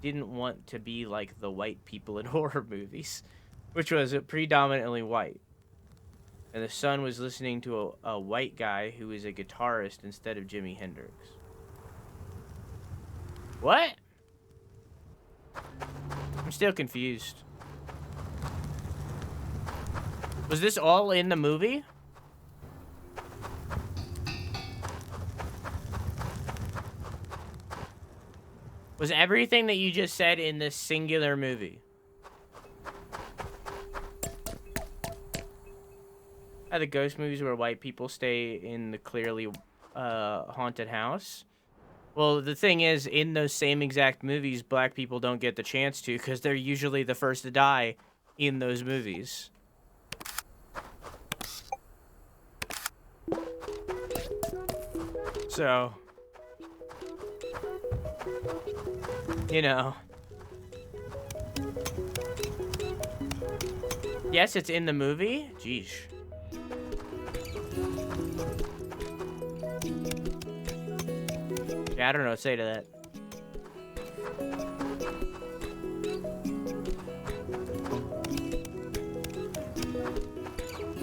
Speaker 1: didn't want to be like the white people in horror movies, which was predominantly white. And the son was listening to a white guy who is a guitarist instead of Jimi Hendrix. What? I'm still confused. Was this all in the movie? Was everything that you just said in this singular movie? The ghost movies where white people stay in the clearly haunted house. Well, the thing is, in those same exact movies, black people don't get the chance to, because they're usually the first to die in those movies. So, you know. Yes, it's in the movie. Jeez. Yeah, I don't know what to say to that.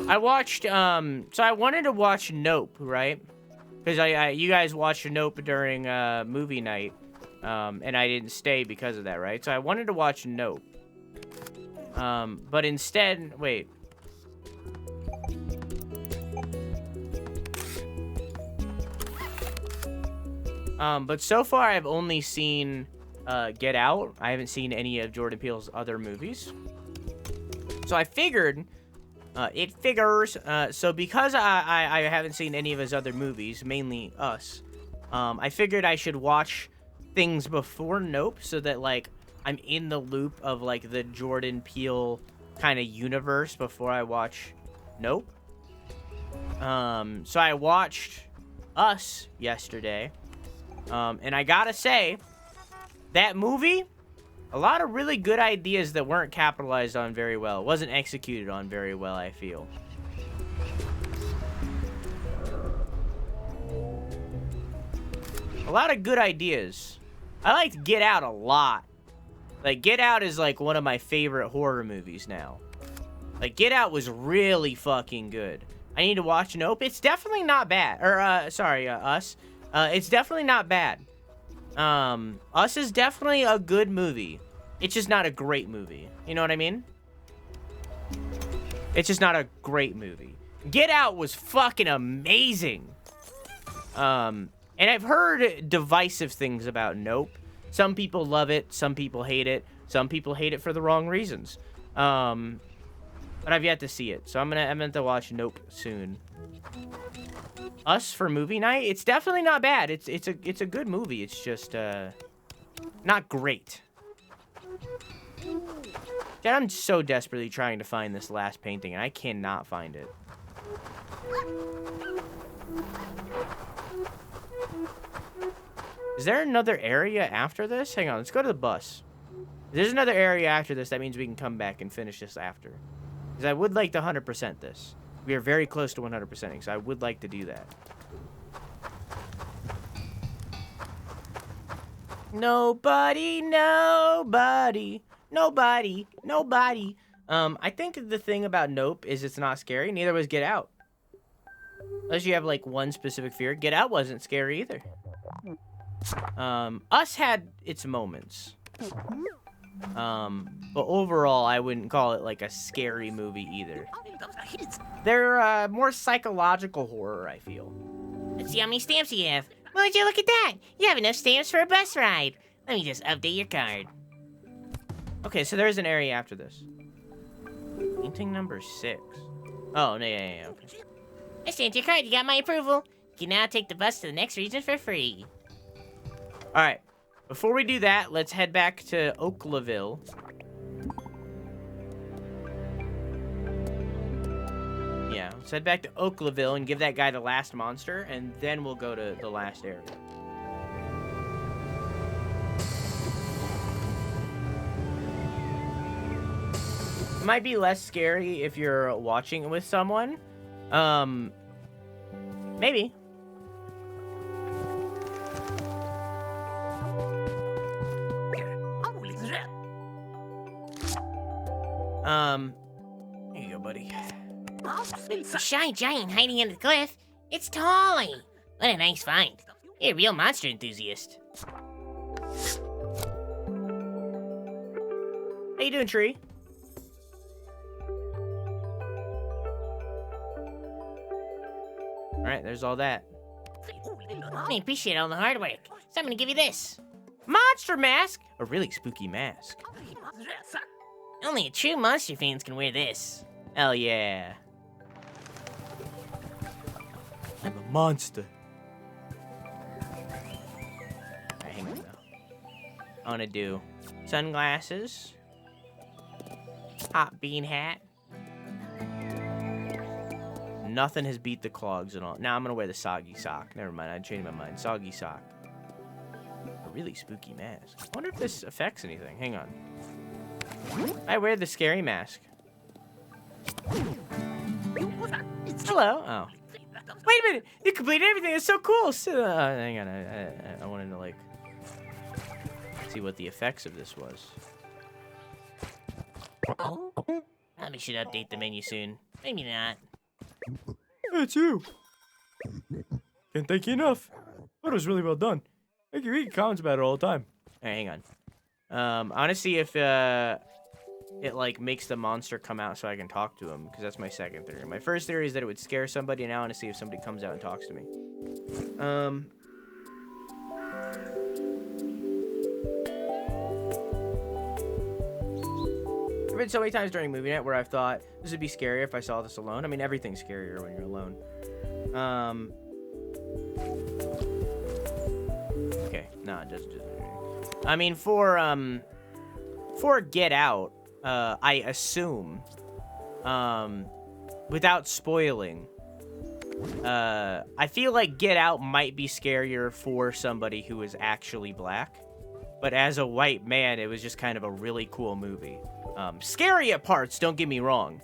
Speaker 1: I watched, so I wanted to watch Nope, right? Because you guys watched Nope during movie night, and I didn't stay because of that, right? So I wanted to watch Nope. But instead, wait. But so far I've only seen Get Out. I haven't seen any of Jordan Peele's other movies. So I figured, it figures, so because I haven't seen any of his other movies, mainly Us, I figured I should watch things before Nope so that, like, I'm in the loop of, like, the Jordan Peele kind of universe before I watch Nope. So I watched Us yesterday. And I gotta say, that movie, a lot of really good ideas that weren't capitalized on very well. It wasn't executed on very well, I feel. A lot of good ideas. I liked Get Out a lot. Like, Get Out is, like, one of my favorite horror movies now. Like, Get Out was really fucking good. I need to watch Nope. It's definitely not bad. Or, Us. It's definitely not bad. Us is definitely a good movie. It's just not a great movie. You know what I mean? It's just not a great movie. Get Out was fucking amazing. And I've heard divisive things about Nope. Some people love it, some people hate it, some people hate it for the wrong reasons. But I've yet to see it, so I'm meant to watch Nope soon. Us for movie night? It's definitely not bad. It's a good movie. It's just not great. Dad, I'm so desperately trying to find this last painting, and I cannot find it. Is there another area after this? Hang on, let's go to the bus. If there's another area after this, that means we can come back and finish this after. Because I would like to 100% this. We are very close to 100%ing, so I would like to do that. Nobody. I think the thing about Nope is it's not scary. Neither was Get Out. Unless you have, like, one specific fear. Get Out wasn't scary either. Us had its moments. But overall, I wouldn't call it, like, a scary movie either. They're, more psychological horror, I feel.
Speaker 2: Let's see how many stamps you have. Would you look at that? You have enough stamps for a bus ride. Let me just update your card.
Speaker 1: Okay, so there's an area after this. Painting number 6. Oh, no, yeah, okay.
Speaker 2: I stamped your card. You got my approval. You can now take the bus to the next region for free.
Speaker 1: Alright, before we do that, let's head back to Oaklaville. Yeah, let's head back to Oaklaville and give that guy the last monster, and then we'll go to the last area. It might be less scary if you're watching it with someone. Maybe. Here you go, buddy.
Speaker 2: It's a shy giant hiding under the cliff. It's Tolly. What a nice find. You're a real monster enthusiast.
Speaker 1: How you doing, Tree? Alright, there's all that.
Speaker 2: I appreciate all the hard work. So I'm gonna give you this.
Speaker 1: Monster mask! A really spooky mask.
Speaker 2: Only a true monster fans can wear this.
Speaker 1: Hell yeah. I'm a monster. Alright, hang on now. I wanna do sunglasses. Hot bean hat. Nothing has beat the clogs at all. Now I'm gonna wear the soggy sock. Never mind, I changed my mind. Soggy sock. A really spooky mask. I wonder if this affects anything. Hang on. I wear the scary mask. Hello. Oh. Wait a minute! You completed everything. It's so cool. So, hang on. I wanted to like see what the effects of this was.
Speaker 2: Probably should update the menu soon. Maybe not.
Speaker 1: It's you. Can't thank you enough. That was really well done. I can read comments about it all the time. All right, hang on. I want to see if it like makes the monster come out so I can talk to him, because that's my second theory. My first theory is that it would scare somebody, and now I want to see if somebody comes out and talks to me. There have been so many times during movie night where I've thought this would be scarier if I saw this alone. I mean, everything's scarier when you're alone. Okay, no, just. I mean, for Get Out, I assume, without spoiling, I feel like Get Out might be scarier for somebody who is actually black, but as a white man, it was just kind of a really cool movie. Scary at parts, don't get me wrong.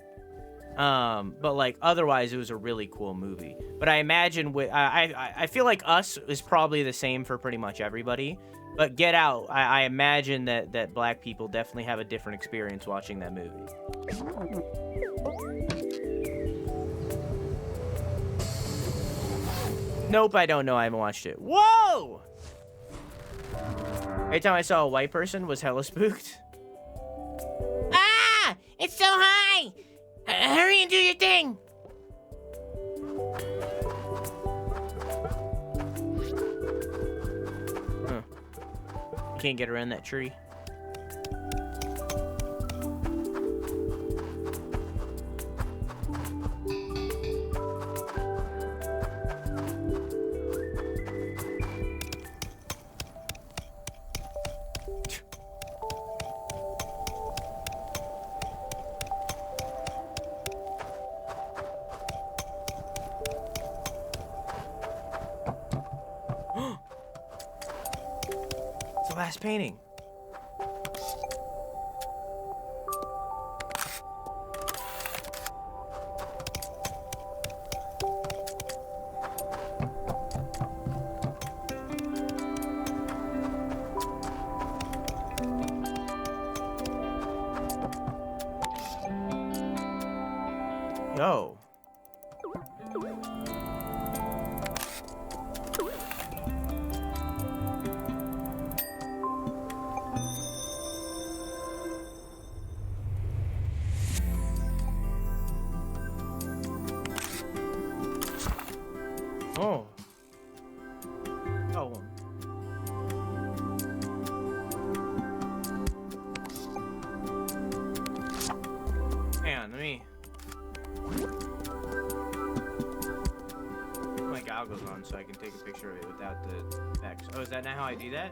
Speaker 1: But like otherwise, it was a really cool movie. But I imagine I feel like Us is probably the same for pretty much everybody. But Get Out, I imagine that black people definitely have a different experience watching that movie. Nope, I don't know. I haven't watched it. Whoa! Every time I saw a white person was hella spooked.
Speaker 2: Ah! It's so high! Hurry and do your thing!
Speaker 1: can't get around that tree. It's the last painting. Yo. Oh. Oh. Hang on, let me. Put my goggles on so I can take a picture of it without the effects. Oh, is that not how I do that?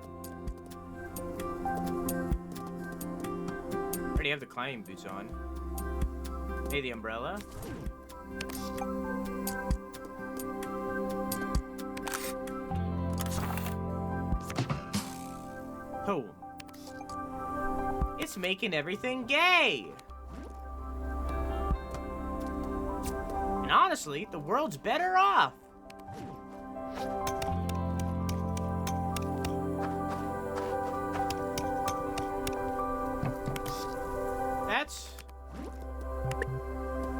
Speaker 1: I already have the climbing boots on. Hey, the umbrella. Oh. It's making everything gay! And honestly, the world's better off! That's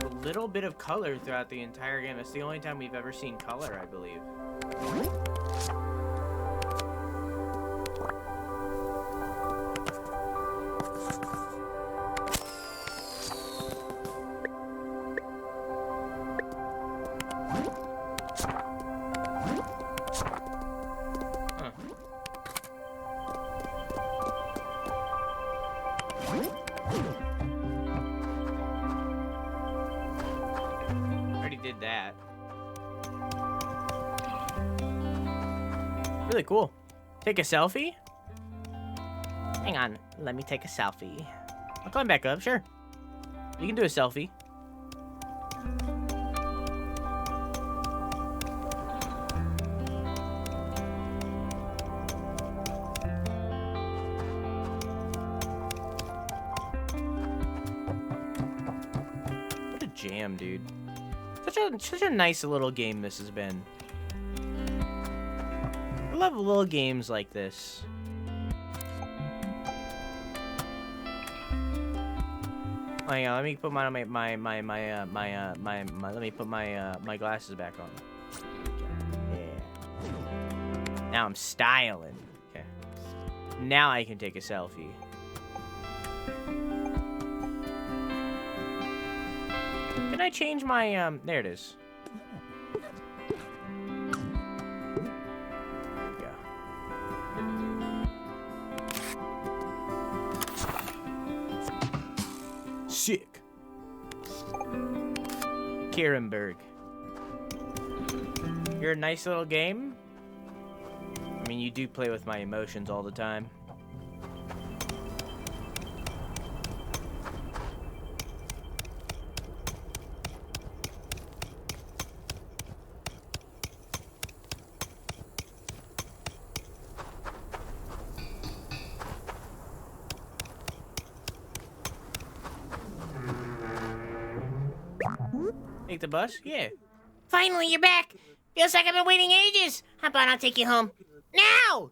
Speaker 1: a little bit of color throughout the entire game. That's the only time we've ever seen color, I believe. Did that. Really cool. Take a selfie? Hang on, let me take a selfie. I'll climb back up, sure. You can do a selfie. What a jam, dude. Such a nice little game this has been. I love little games like this. Oh, hang on, let me put my glasses back on. Yeah. Now I'm styling. Okay. Now I can take a selfie. Can I change my, there it is. There we go. Sick. Kierenberg. You're a nice little game. I mean, you do play with my emotions all the time. Take the bus? Yeah.
Speaker 2: Finally, you're back. Feels like I've been waiting ages. How about I'll take you home now?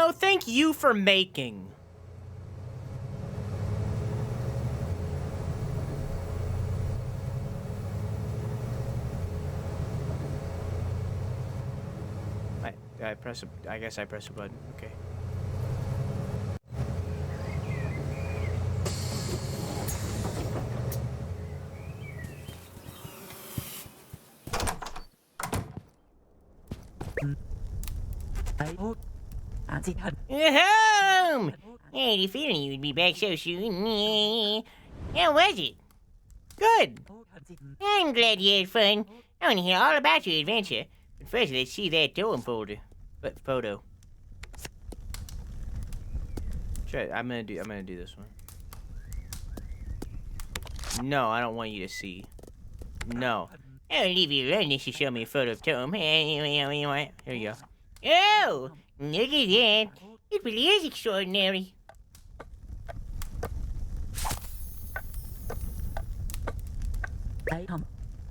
Speaker 1: No, thank you for making. I guess I press a button. Okay.
Speaker 2: You're home! Hey, you feeling you would be back so soon? How was it?
Speaker 1: Good.
Speaker 2: I'm glad you had fun. I want to hear all about your adventure. But first, let's see that Toem folder.
Speaker 1: Photo. I'm gonna do this one. No, I don't want you to see. No.
Speaker 2: I'll leave you alone unless you show me a photo of Toem.
Speaker 1: Here you go.
Speaker 2: Oh, look at that. It really is extraordinary.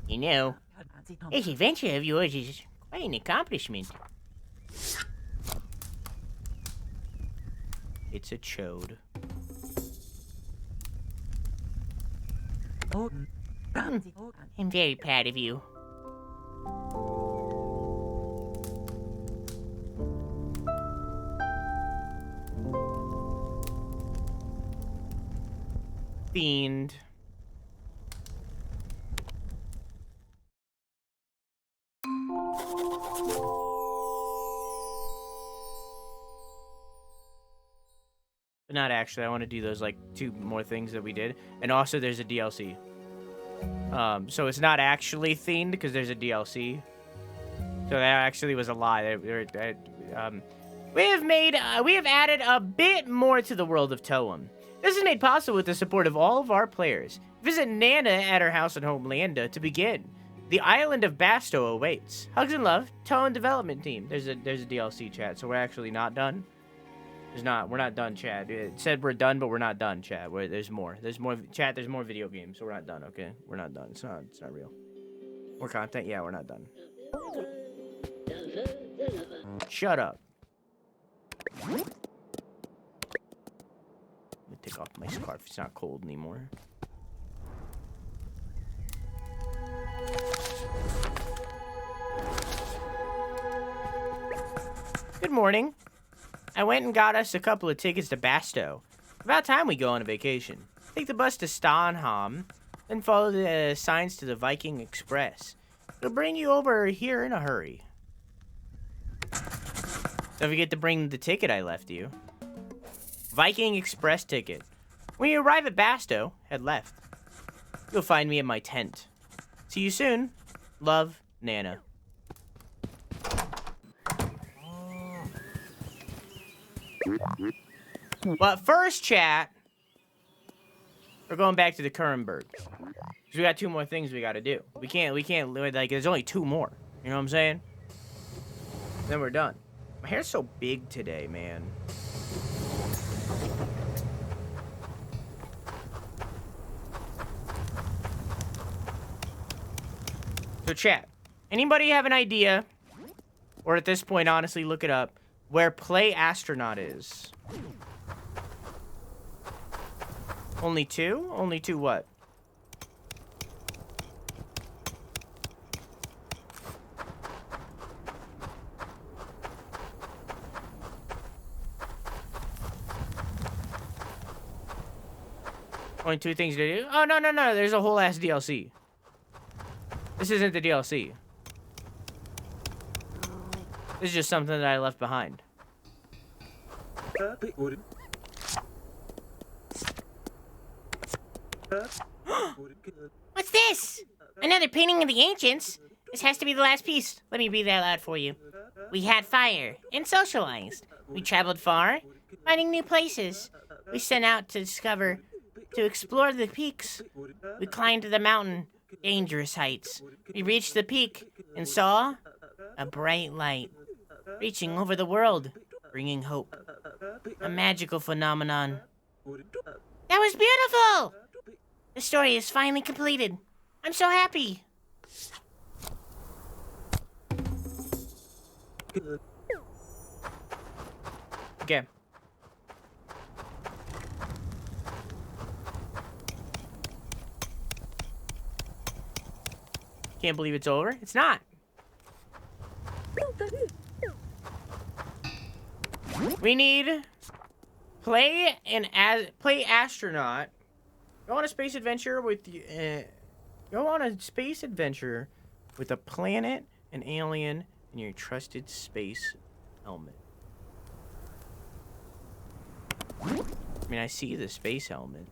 Speaker 2: You know, this adventure of yours is quite an accomplishment.
Speaker 1: It's a chode.
Speaker 2: I'm very proud of you.
Speaker 1: Fiend. But not actually. I want to do those like 2 more things that we did. And also there's a DLC. So it's not actually themed because there's a DLC. So that actually was a lie. We have added a bit more to the world of Toem. This is made possible with the support of all of our players. Visit Nana at her house in Homelanda to begin. The island of Basto awaits. Hugs and love, Toem Development Team. There's a DLC, chat, so we're actually not done. We're not done, chat. It said we're done, but we're not done, chat. There's more. There's more, chat. There's more video games, so we're not done. Okay, we're not done. It's not real. More content. Yeah, we're not done. Shut up. Let me take off my scarf. It's not cold anymore. Good morning. I went and got us a couple of tickets to Basto. About time we go on a vacation. Take the bus to Stonham, then follow the signs to the Viking Express. It'll bring you over here in a hurry. Don't forget to bring the ticket I left you. Viking Express ticket. When you arrive at Basto, head left. You'll find me in my tent. See you soon. Love, Nana. But first, chat, we're going back to the Kernberg. Because we got 2 more things we got to do. We can't, like, there's only 2 more. You know what I'm saying? Then we're done. My hair's so big today, man. So, chat, anybody have an idea, or at this point, honestly, look it up, where Play Astronaut is? Only 2? Only 2 what? Only 2 things to do? Oh, no. There's a whole ass DLC. This isn't the DLC. This is just something that I left behind.
Speaker 2: What's this? Another painting of the ancients? This has to be the last piece. Let me read that loud for you. We had fire and socialized. We traveled far, finding new places. We set out to explore the peaks. We climbed the mountain, dangerous heights. We reached the peak and saw a bright light reaching over the world, bringing hope. A magical phenomenon. That was beautiful! The story is finally completed. I'm so happy.
Speaker 1: Okay, Can't believe it's over. It's not. We need play astronaut. Go on a space adventure with a planet, an alien, and your trusted space helmet. I mean, I see the space helmet.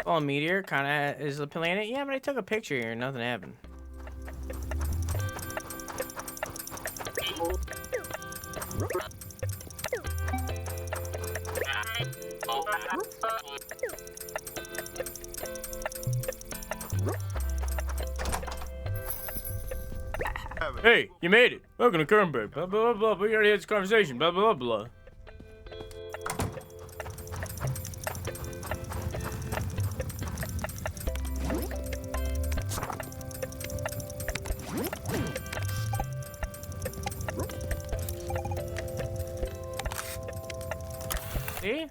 Speaker 1: Oh, meteor kind of is the planet. Yeah, but I took a picture here. Nothing happened.
Speaker 4: Hey, you made it. Welcome to Kernberg. Blah, blah, blah, blah. We already had this conversation. Blah, blah, blah.
Speaker 1: See?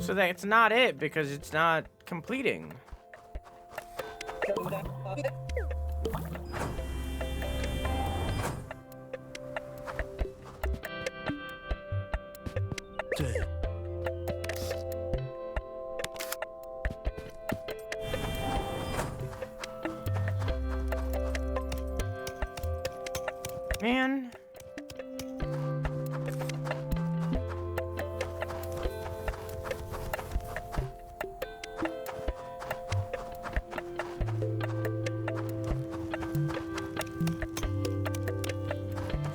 Speaker 1: So that's not it because it's not completing. Man.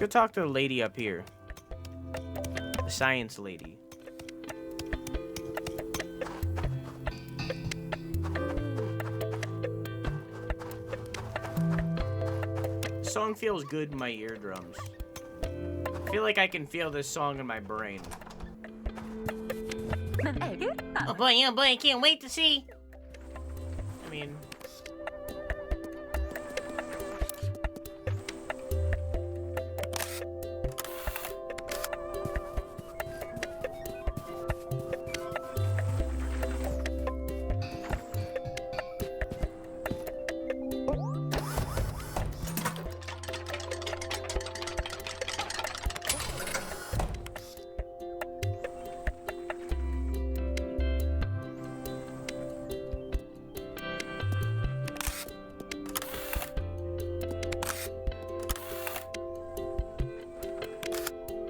Speaker 1: Go talk to the lady up here. The science lady. The song feels good in my eardrums. I feel like I can feel this song in my brain.
Speaker 2: Oh boy, I can't wait to see.
Speaker 1: I mean...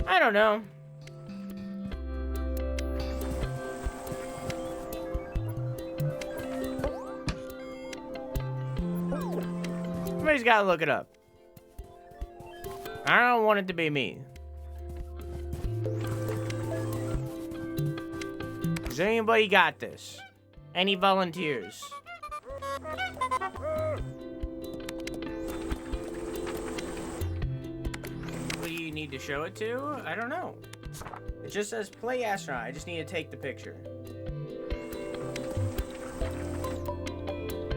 Speaker 1: I don't know. Somebody's gotta look it up. I don't want it to be me. Has anybody got this? Any volunteers? Who do you need to show it to? I don't know. It just says play astronaut. I just need to take the picture.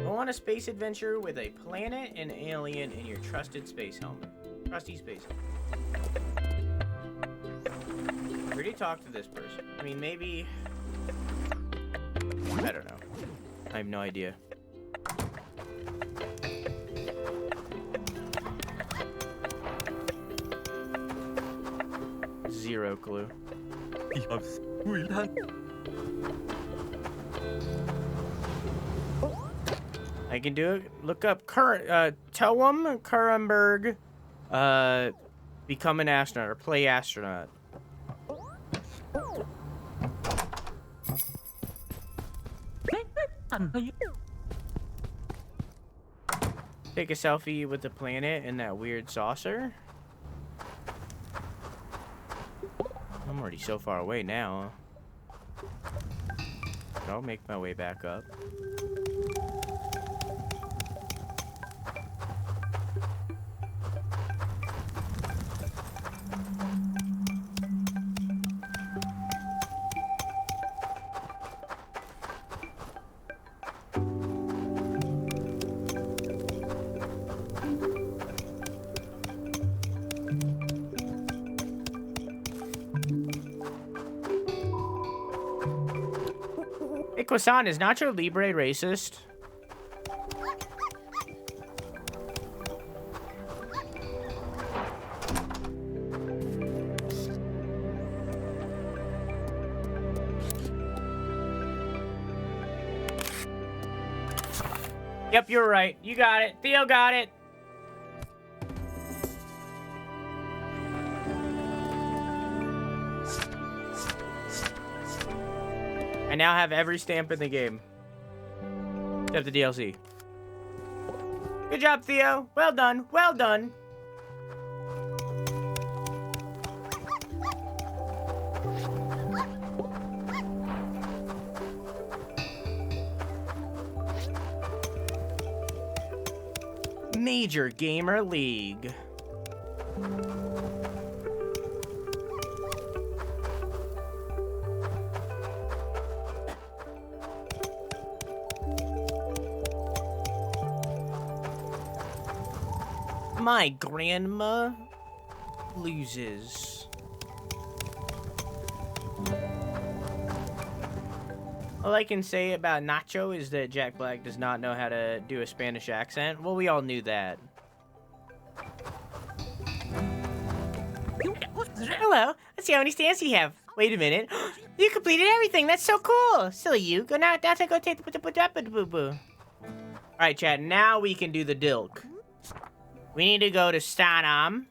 Speaker 1: Go on a space adventure with a planet, an alien, and your trusted space helmet. Trusty space helmet. I already talked to this person. I mean, maybe... I don't know. I have no idea. Zero clue. I can do it. Look up Toem Kernberg, become an astronaut or play astronaut. Take a selfie with the planet and that weird saucer. I'm already so far away now. I'll make my way back up. Hey, Kwasan, is Nacho Libre racist? Yep, you're right. You got it. Theo got it. I now have every stamp in the game. Except the DLC. Good job, Theo. Well done. Well done. Major Gamer League. My grandma loses. All I can say about Nacho is that Jack Black does not know how to do a Spanish accent. Well, we all knew that. Hello, let's see how many stamps you have. Wait a minute. You completed everything. That's so cool. Silly you. Go now. Now go take the All right, chat. Now we can do the Dilk. We need to go to Stanam.